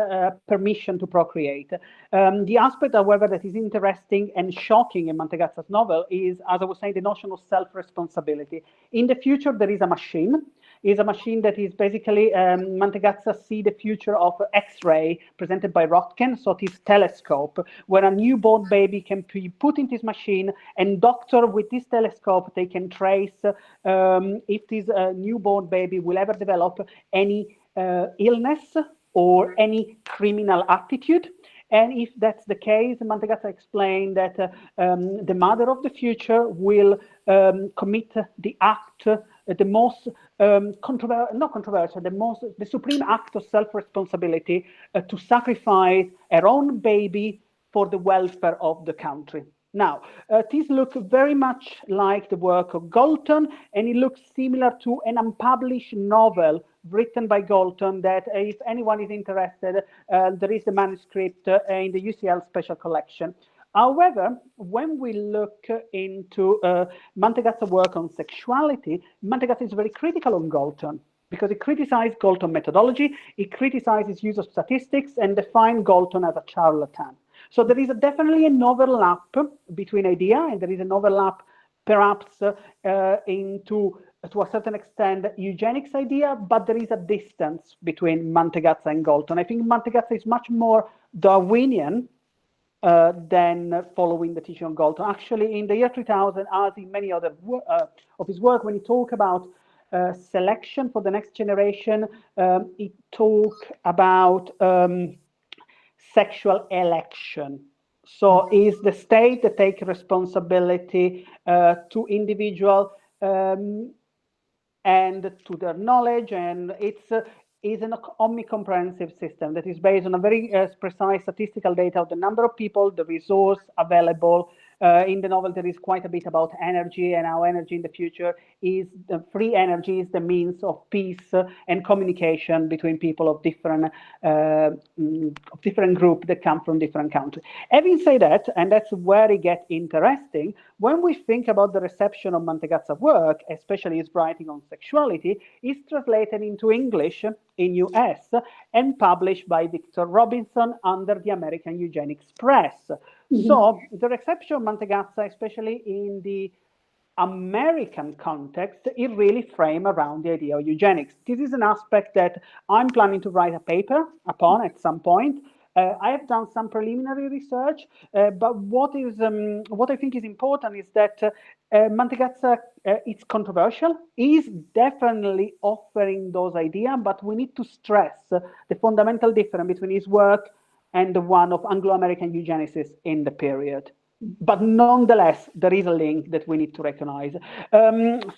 Speaker 2: permission to procreate. The aspect, however, that is interesting and shocking in Mantegazza's novel is, as I was saying, the notion of self-responsibility. In the future, there is a machine, is a machine that is basically, Mantegazza see the future of X-ray presented by Röntgen, so it is telescope, where a newborn baby can be put in this machine, and doctor with this telescope, they can trace if this newborn baby will ever develop any illness or any criminal attitude. And if that's the case, Mantegazza explained that the mother of the future will commit the act, the most the supreme act of self-responsibility to sacrifice her own baby for the welfare of the country. Now, these look very much like the work of Galton, and it looks similar to an unpublished novel written by Galton that, if anyone is interested, there is the manuscript in the UCL Special Collection. However, when we look into Mantegazza's work on sexuality, Mantegazza is very critical on Galton, because it criticized Galton methodology, it criticized his use of statistics, and defined Galton as a charlatan. So there is definitely an overlap between idea, and there is an overlap perhaps into, to a certain extent, eugenics idea, but there is a distance between Mantegazza and Galton. I think Mantegazza is much more Darwinian than following the teaching of Galton. Actually, in the year 2000, as in many other of his work, when he talked about selection for the next generation, he talked about sexual election. So is the state that take responsibility to individual and to their knowledge, and it's is an omnicomprehensive system that is based on a very precise statistical data of the number of people, the resource available. In the novel, there is quite a bit about energy, and how energy in the future is the free energy is the means of peace and communication between people of different groups that come from different countries. Having said that, and that's where it gets interesting, when we think about the reception of Mantegazza's work, especially his writing on sexuality, it's translated into English in US and published by Victor Robinson under the American Eugenics Press. So the reception of Mantegazza, especially in the American context, it really framed around the idea of eugenics. This is an aspect that I'm planning to write a paper upon at some point. I have done some preliminary research, but what I think is important is that Mantegazza, it's controversial, is definitely offering those ideas, but we need to stress the fundamental difference between his work and the one of Anglo-American eugenicists in the period. But nonetheless, there is a link that we need to recognize.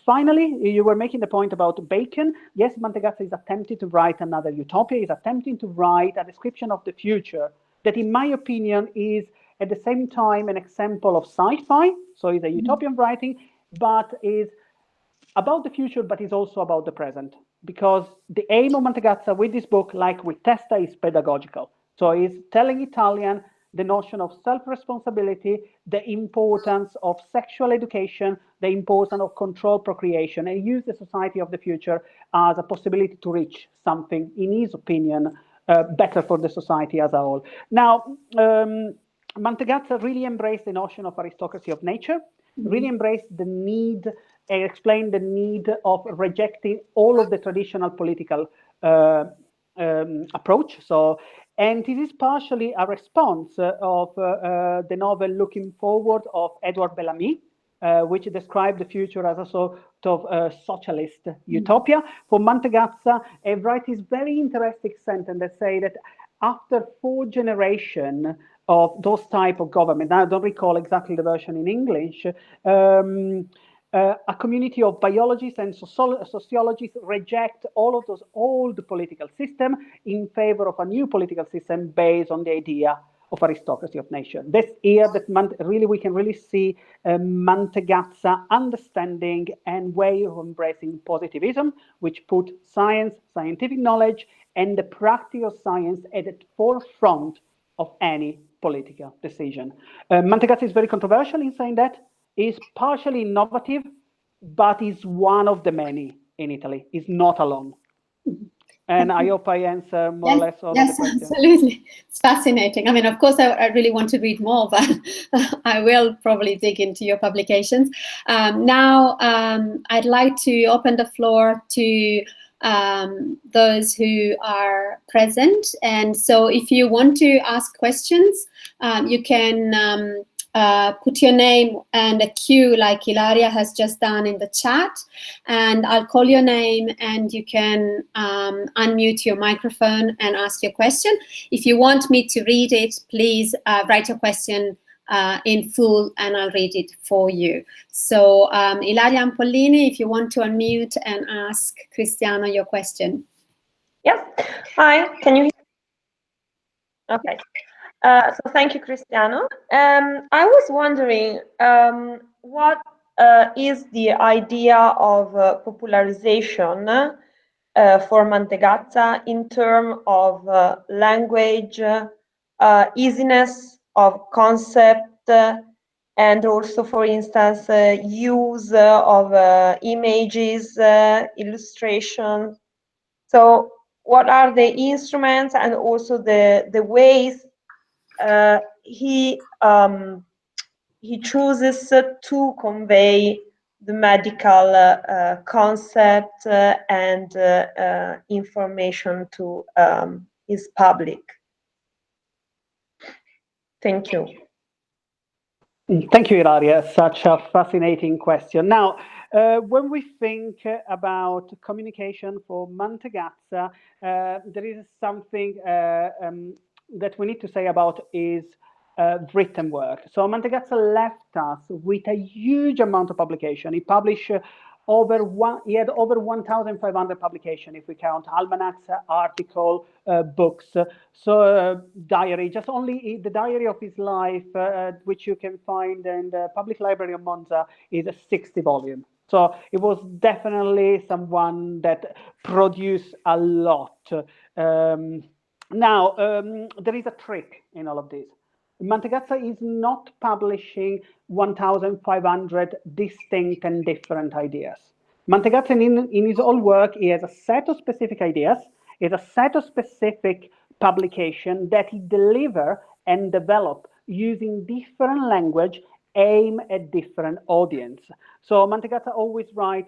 Speaker 2: Finally, you were making the point about Bacon. Yes, Mantegazza is attempting to write another utopia. He's attempting to write a description of the future that, in my opinion, is at the same time an example of sci-fi. So it's a utopian writing, but is about the future, but is also about the present. Because the aim of Mantegazza with this book, like with Testa, is pedagogical. So he's telling Italian the notion of self-responsibility, the importance of sexual education, the importance of controlled procreation, and use the society of the future as a possibility to reach something, in his opinion, better for the society as a whole. Now, Mantegazza really embraced the notion of aristocracy of nature, really embraced the need, and explained the need of rejecting all of the traditional political approach. So, and this is partially a response of the novel Looking Forward of Edward Bellamy, which described the future as a sort of socialist utopia. For Mantegazza, he writes this very interesting sentence that say that after 4 generations of those type of government, now I don't recall exactly the version in English, a community of biologists and sociologists reject all of those old political systems in favor of a new political system based on the idea of aristocracy of nature. That's here that we can really see Mantegazza understanding and way of embracing positivism, which put science, scientific knowledge, and the practice of science at the forefront of any political decision. Mantegazza is very controversial in saying that. Is partially innovative, but is one of the many in Italy. Is not alone. And I hope I answer more or less all of the questions.
Speaker 1: Absolutely. It's fascinating. I mean, of course, I really want to read more, but I will probably dig into your publications. Now, I'd like to open the floor to those who are present. And so if you want to ask questions, you can put your name and a cue like Ilaria has just done in the chat, and I'll call your name and you can unmute your microphone and ask your question. If you want me to read it, please write your question in full and I'll read it for you. So Ilaria Ampollini, if you want to unmute and ask Cristiano your question.
Speaker 3: Yes. Hi, can you hear me? Okay. So thank you, Cristiano. I was wondering what is the idea of popularization for Mantegazza in terms of language, easiness of concept, and also, for instance, use of images, illustration. So what are the instruments and also the ways he chooses to convey the medical concept and information to his public? Thank you.
Speaker 2: Thank you, Ilaria. Such a fascinating question. Now, when we think about communication for Mantegazza, there is something that we need to say about his written work. So Mantegazza left us with a huge amount of publication. He published he had over 1,500 publications if we count almanacs, article, books, diary. Just only the diary of his life, which you can find in the Public Library of Monza, is a 60 volume. So it was definitely someone that produced a lot. Now, there is a trick in all of this. Mantegazza is not publishing 1,500 distinct and different ideas. Mantegazza, in his own work, he has a set of specific ideas, he has a set of specific publication that he deliver and develop using different language aimed at different audience. So Mantegazza always write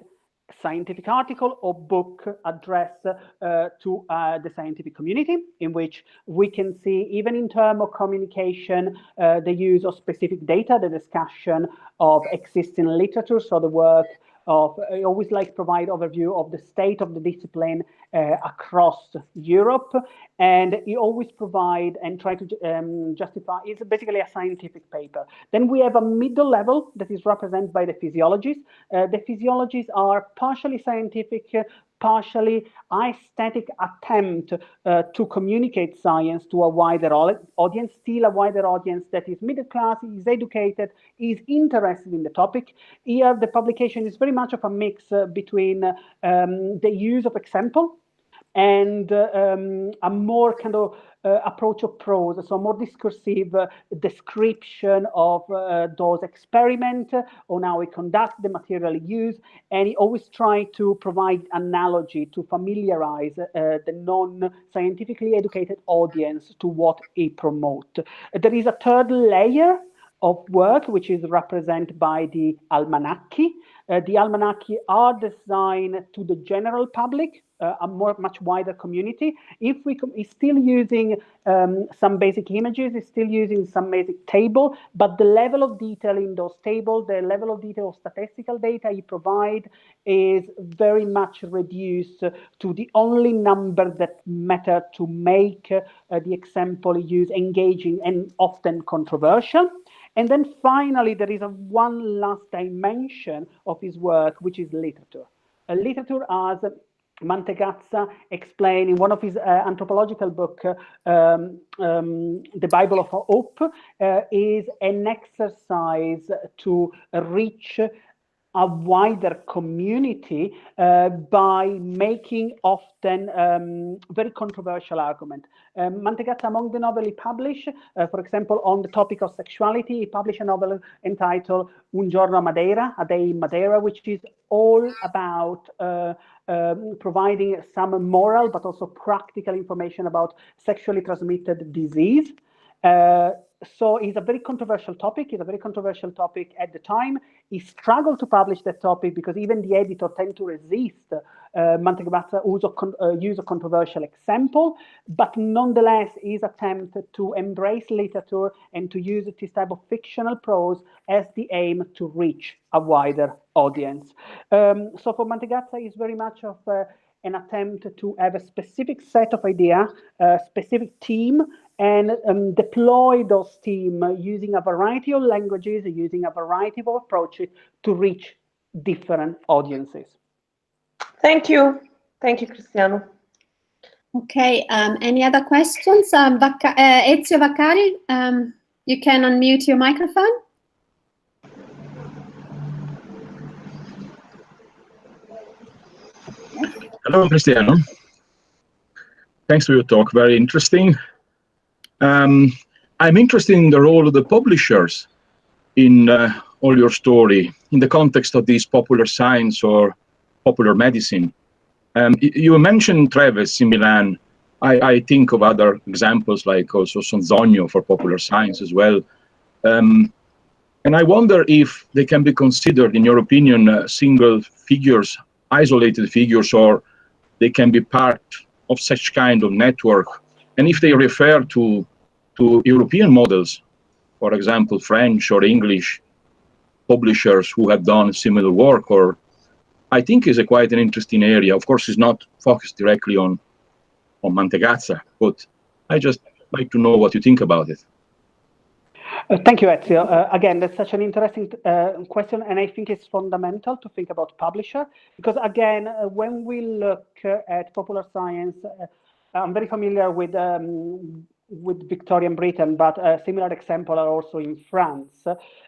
Speaker 2: scientific article or book addressed to the scientific community, in which we can see, even in terms of communication, the use of specific data, the discussion of existing literature, so the work of, I always like to provide overview of the state of the discipline across Europe, and he always provide and try to justify, it's basically a scientific paper. Then we have a middle level that is represented by the physiologists. The physiologists are partially scientific, partially aesthetic attempt to communicate science to a wider audience, still a wider audience that is middle class, is educated, is interested in the topic. Here, the publication is very much of a mix between the use of example and a more kind of approach of prose, so more discursive description of those experiments, on how we conduct the material use, and he always try to provide analogy to familiarize the non-scientifically educated audience to what he promote. There is a third layer of work, which is represented by the almanacchi. The almanacchi are designed to the general public, a much wider community. If we is still using some basic images, is still using some basic table, but the level of detail in those tables, the level of detail of statistical data you provide is very much reduced to the only number that matter to make the example use engaging and often controversial. And then finally, there is one last dimension of his work, which is literature. Literature, as Mantegazza explained in one of his anthropological book, The Bible of Hope, is an exercise to reach a wider community by making often very controversial argument. Mantegazza, among the novels he published, for example, on the topic of sexuality, he published a novel entitled Un giorno a Madeira, A Day in Madeira, which is all about providing some moral but also practical information about sexually transmitted disease. So it's a very controversial topic. It's a very controversial topic at the time. He struggled to publish that topic because even the editor tend to resist Mantegazza's use of controversial example, but nonetheless his attempt to embrace literature and to use this type of fictional prose as the aim to reach a wider audience. So for Mantegazza, it's very much of an attempt to have a specific set of ideas, a specific team, and deploy those teams using a variety of languages, using a variety of approaches to reach different audiences.
Speaker 3: Thank you. Thank you, Cristiano.
Speaker 1: Okay, any other questions? Ezio Vaccari, you can unmute your microphone.
Speaker 4: Hello, Cristiano. Thanks for your talk, very interesting. I'm interested in the role of the publishers in all your story, in the context of this popular science or popular medicine. You mentioned Treves in Milan. I think of other examples like also Sonzogno for popular science as well. And I wonder if they can be considered, in your opinion, single figures, isolated figures, or they can be part of such kind of network. And if they refer to European models, for example, French or English publishers who have done similar work, or I think is quite an interesting area. Of course, it's not focused directly on Mantegazza, but I just like to know what you think about it.
Speaker 2: Thank you, Ezio. Again, that's such an interesting question, and I think it's fundamental to think about publisher, because again, when we look at popular science, I'm very familiar with Victorian Britain, but similar examples are also in France.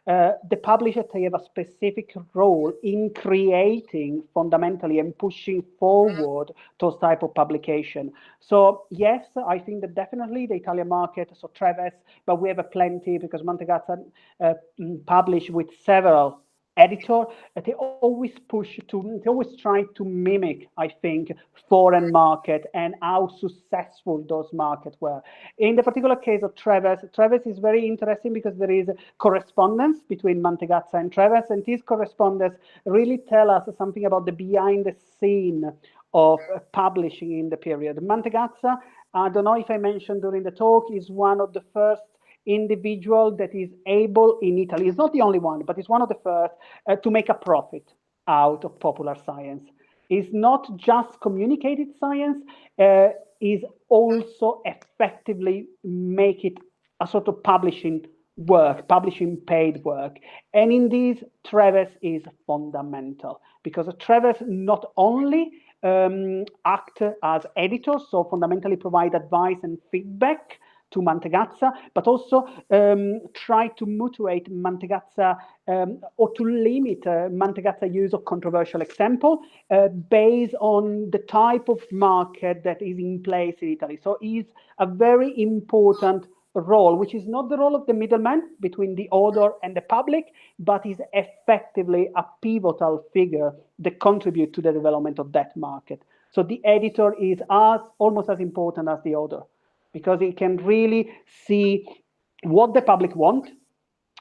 Speaker 2: The publisher have a specific role in creating fundamentally and pushing forward those type of publication. So yes, I think that definitely the Italian market, so Treves, but we have a plenty because Mantegazza published with several editor, they always try to mimic, I think, foreign market and how successful those markets were. In the particular case of Treves is very interesting because there is a correspondence between Mantegazza and Treves, and this correspondence really tell us something about the behind the scene of publishing in the period. Mantegazza, I don't know if I mentioned during the talk, is one of the first individual that is able in Italy, it's not the only one, but it's one of the first to make a profit out of popular science. It's not just communicated science, is also effectively make it a sort of publishing work, publishing paid work. And in this, Treves is fundamental because Treves not only act as editor, so fundamentally provide advice and feedback to Mantegazza, but also try to motivate Mantegazza or to limit Mantegazza use of controversial example based on the type of market that is in place in Italy. So it's a very important role, which is not the role of the middleman between the author and the public, but is effectively a pivotal figure that contributes to the development of that market. So the editor is almost as important as the author, because it can really see what the public want,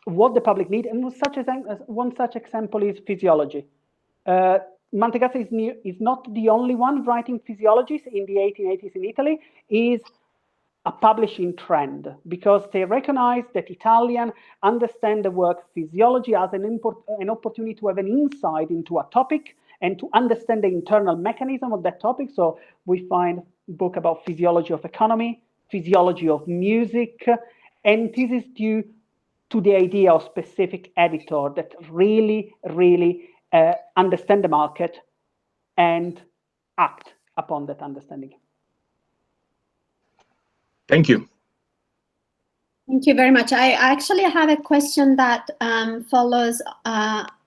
Speaker 2: what the public need, and one such example is physiology. Mantegazza is not the only one writing physiologies in the 1880s in Italy, is a publishing trend, because they recognize that Italians understand the work physiology as an opportunity to have an insight into a topic and to understand the internal mechanism of that topic. So we find a book about physiology of economy, physiology of music, and this is due to the idea of specific editor that really understand the market and act upon that understanding.
Speaker 4: Thank you.
Speaker 1: Thank you very much. I actually have a question that follows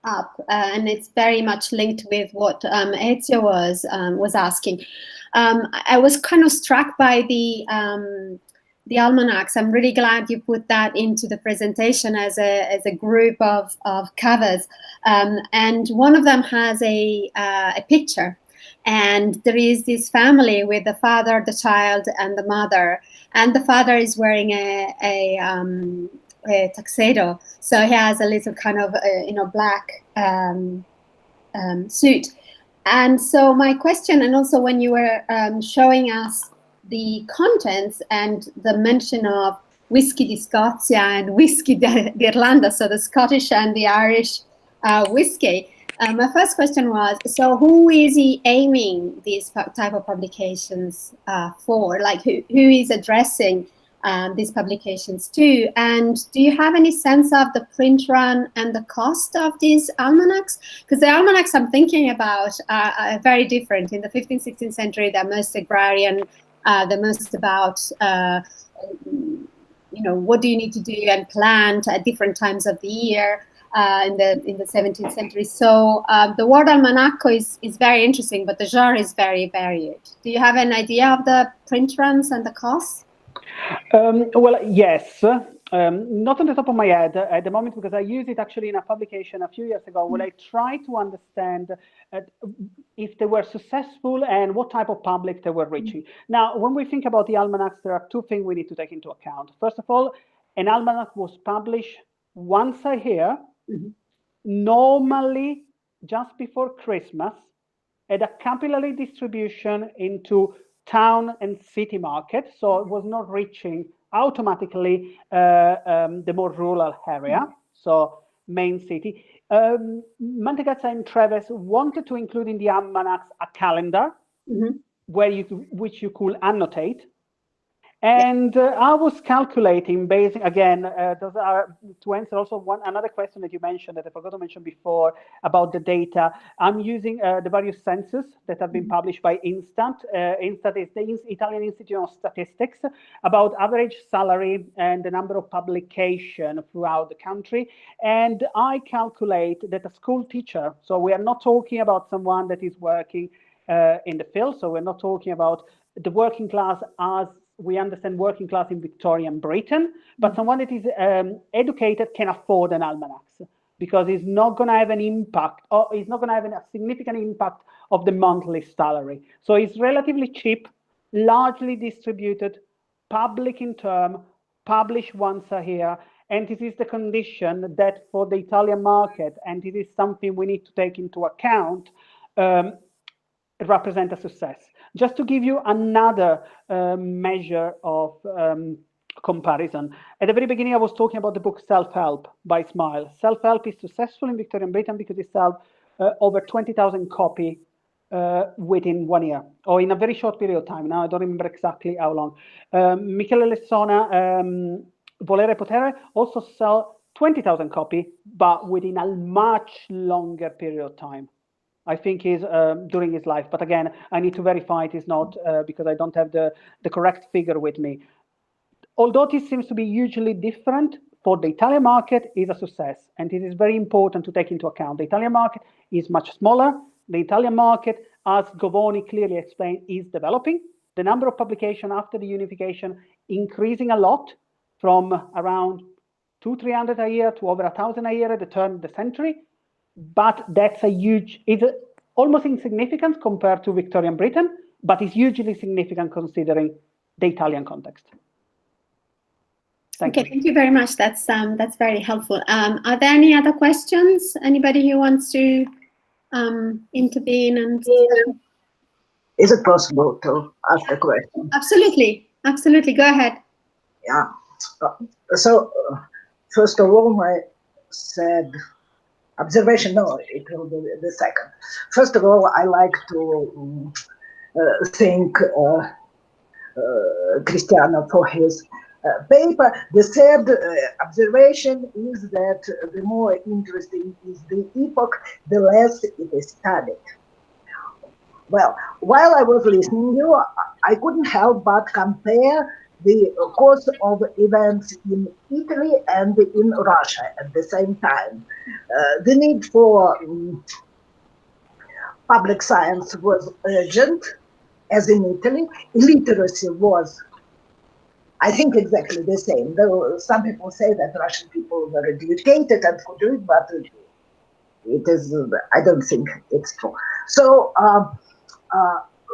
Speaker 1: up, and it's very much linked with what Ezio was asking. I was kind of struck by the almanacs. I'm really glad you put that into the presentation as a group of covers, and one of them has a picture, and there is this family with the father, the child, and the mother, and the father is wearing a tuxedo, so he has a little kind of black suit. And so my question, and also when you were showing us the contents and the mention of whiskey di Scozia and whiskey d'Irlanda, so the Scottish and the Irish whiskey, my first question was, so who is he aiming these type of publications for? Like who is addressing these publications to? And do you have any sense of the print run and the cost of these almanacs? Because the almanacs I'm thinking about are very different. In the 15th, 16th century, they're most agrarian, they're most about what do you need to do and plant at different times of the year. In the 17th century, so the word almanacco is very interesting, but the genre is very varied. Do you have an idea of the print runs and the costs?
Speaker 2: Well, yes. Not on the top of my head at the moment, because I used it actually in a publication a few years ago where I tried to understand if they were successful and what type of public they were reaching. Now, when we think about the almanacs, there are two things we need to take into account. First of all, an almanac was published once a year, normally just before Christmas, at a capillary distribution into town and city market, so it was not reaching automatically the more rural area, so main city. Mantegazza and Treves wanted to include in the almanacs a calendar which you could annotate. And I was calculating, basing again, those are to answer also another question that you mentioned that I forgot to mention before about the data. I'm using the various census that have been published by Instat. Instat is the Italian Institute of Statistics, about average salary and the number of publications throughout the country. And I calculate that a school teacher, so we are not talking about someone that is working in the field, so we're not talking about the working class as we understand working class in Victorian Britain, but someone that is educated can afford an almanac because it's not going to have an impact, or it's not going to have a significant impact of the monthly salary. So it's relatively cheap, largely distributed, public in term, published once a year, and this is the condition that for the Italian market, and it is something we need to take into account, represent a success. Just to give you another measure of comparison. At the very beginning, I was talking about the book Self-Help by Smile. Self-Help is successful in Victorian Britain because it sold over 20,000 copies within 1 year, or in a very short period of time. Now, I don't remember exactly how long. Michele Lessona, Volere Potere, also sell 20,000 copies, but within a much longer period of time. I think is during his life, but again, I need to verify it is not because I don't have the correct figure with me. Although this seems to be hugely different, for the Italian market is a success, and it is very important to take into account. The Italian market is much smaller. The Italian market, as Govoni clearly explained, is developing. The number of publications after the unification increasing a lot from around 200-300 a year to over 1,000 a year at the turn of the century. But that's a huge, it's almost insignificant compared to Victorian Britain, but it's hugely significant considering the Italian context. Thank you.
Speaker 1: Thank you very much. That's very helpful. Are there any other questions? Anybody who wants to intervene? And
Speaker 5: is it possible to ask a question?
Speaker 1: Absolutely, absolutely. Go ahead.
Speaker 5: Yeah. So first of all, my said observation. No, it will be the second. First of all, I like to thank Cristiano for his paper. The third observation is that the more interesting is the epoch, the less it is studied. Well, while I was listening to you, I couldn't help but compare the course of events in Italy and in Russia at the same time. The need for public science was urgent, as in Italy. Illiteracy was, I think, exactly the same. Though some people say that Russian people were educated and could do it, but it is, I don't think it's true. So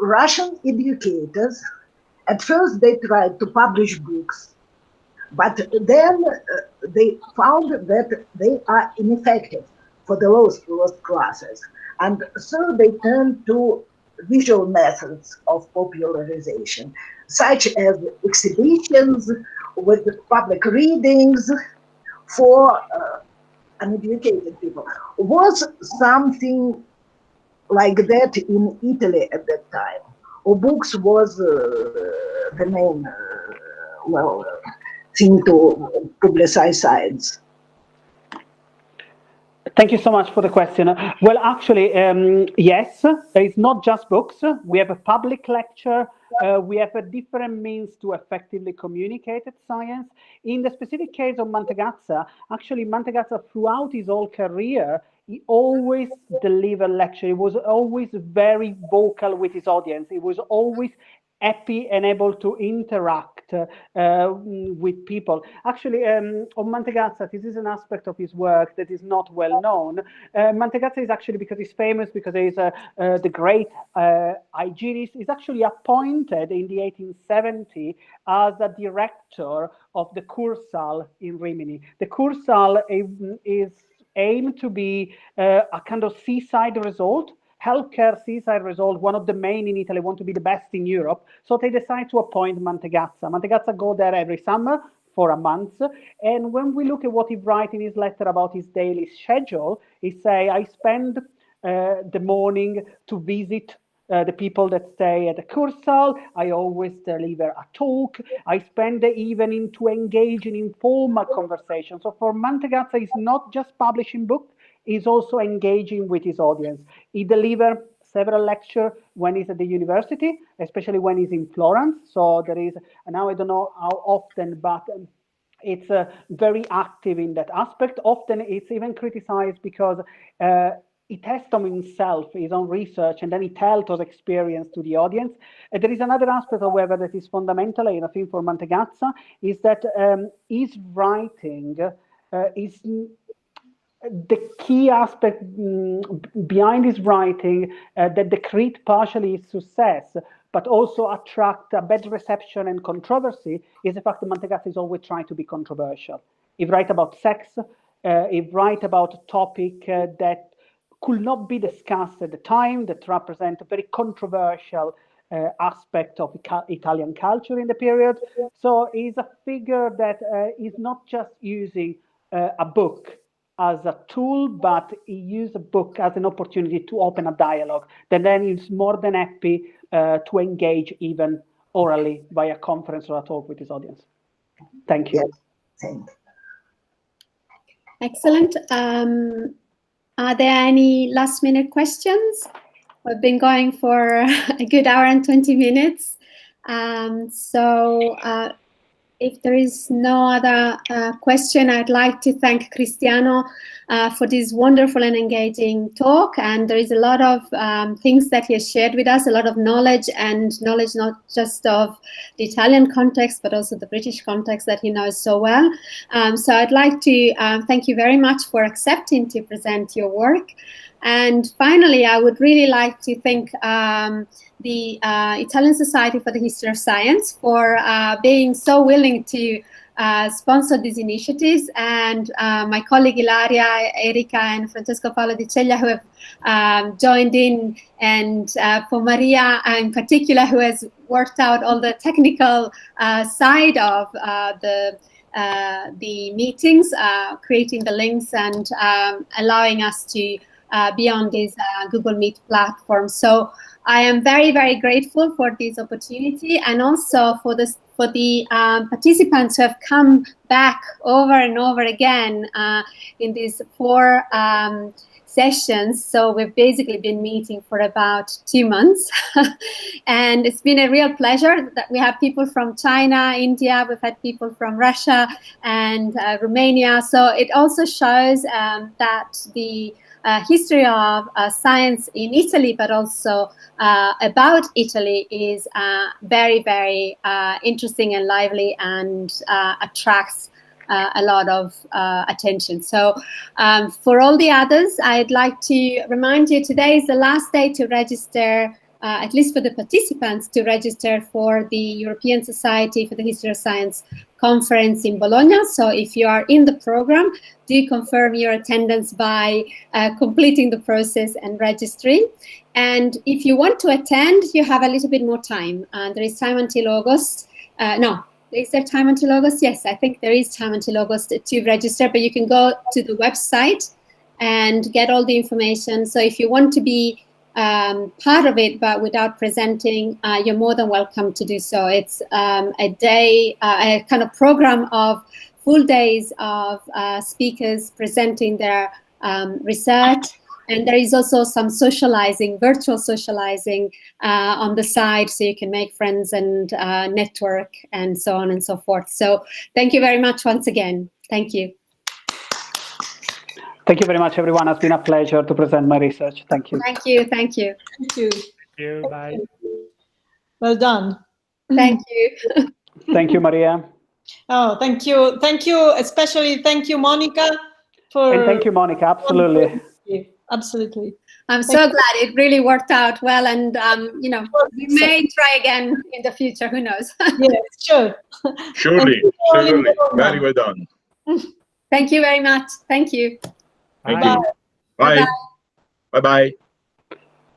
Speaker 5: Russian educators, at first they tried to publish books, but then they found that they are ineffective for the lowest classes. And so they turned to visual methods of popularization, such as exhibitions with public readings for uneducated people. Was something like that in Italy at that time? Or books was the main, thing to publicize science?
Speaker 2: Thank you so much for the question. Well, actually, yes, it's not just books. We have a public lecture. We have a different means to effectively communicate science. In the specific case of Mantegazza, actually, Mantegazza, throughout his whole career, he always delivered lecture. He was always very vocal with his audience. He was always happy and able to interact with people. Actually, on Mantegazza, this is an aspect of his work that is not well known. Mantegazza is actually, because he's famous, because he's the great hygienist, is actually appointed in the 1870 as a director of the Kursal in Rimini. The Kursal is aimed to be a kind of seaside resort, healthcare seaside resort, one of the main in Italy, want to be the best in Europe. So they decide to appoint Mantegazza. Mantegazza go there every summer for a month. And when we look at what he writes in his letter about his daily schedule, he say, I spend the morning to visit the people that stay at the Kursal. I always deliver a talk. I spend the evening to engage in informal conversation. So for Mantegazza, it's not just publishing books, he's also engaging with his audience. He delivers several lectures when he's at the university, especially when he's in Florence. So there is, and now I don't know how often, but it's very active in that aspect. Often it's even criticized because he tests on himself, his own research, and then he tells his experience to the audience. There is another aspect, however, that is fundamental, I think, for Mantegazza, is that his writing is the key aspect behind his writing that decreed partially his success, but also attract a bad reception and controversy, is the fact that Mantegazza is always trying to be controversial. He writes about sex, he writes about a topic that could not be discussed at the time, that represent a very controversial aspect of Italian culture in the period. So he's a figure that is not just using a book as a tool, but he used a book as an opportunity to open a dialogue. Then he's more than happy to engage even orally via conference or a talk with his audience. Thank you.
Speaker 5: Yes.
Speaker 1: Excellent. Are there any last minute questions? We've been going for a good hour and 20 minutes. If there is no other question, I'd like to thank Cristiano for this wonderful and engaging talk. And there is a lot of things that he has shared with us, a lot of knowledge, and knowledge not just of the Italian context, but also the British context that he knows so well. So I'd like to thank you very much for accepting to present your work. And finally, I would really like to thank the Italian Society for the History of Science for being so willing to sponsor these initiatives, and my colleague Ilaria, Erika, and Francesco Paolo Di Ceglia, who have joined in, and for Maria in particular, who has worked out all the technical side of the meetings, creating the links and allowing us to be on this Google Meet platform. So I am very, very grateful for this opportunity, and also for for the participants who have come back over and over again in these 4 sessions. So we've basically been meeting for about 2 months. And it's been a real pleasure that we have people from China, India, we've had people from Russia and Romania. So it also shows that the history of science in Italy, but also about Italy, is very, very interesting and lively, and attracts a lot of attention. So for all the others, I'd like to remind you today is the last day to register, at least for the participants, to register for the European Society for the History of Science conference in Bologna. So if you are in the program, do confirm your attendance by completing the process and registering. And if you want to attend, you have a little bit more time. There is time until August. No, is there time until August? Yes, I think there is time until August to register, but you can go to the website and get all the information. So if you want to be part of it, but without presenting, you're more than welcome to do so. It's a day, a kind of program of full days of speakers presenting their research. And there is also some socializing, virtual socializing on the side, so you can make friends and network and so on and so forth. So thank you very much once again. Thank you.
Speaker 2: Thank you very much, everyone. It's been a pleasure to present my research. Thank you.
Speaker 1: Thank you. Thank you.
Speaker 6: Thank you.
Speaker 7: Thank you. Bye.
Speaker 6: Well done.
Speaker 1: Thank you.
Speaker 2: Thank you, Maria.
Speaker 6: Oh, thank you. Thank you. Especially thank you, Monica.
Speaker 2: And thank you, Monica. Absolutely.
Speaker 6: Absolutely.
Speaker 1: I'm so glad it really worked out well, and you know, we may try again in the future. Who knows?
Speaker 6: Yes, sure.
Speaker 4: Surely, surely. Very well done.
Speaker 1: Thank you very much. Thank you.
Speaker 7: Bye.
Speaker 4: Bye. Bye. Bye.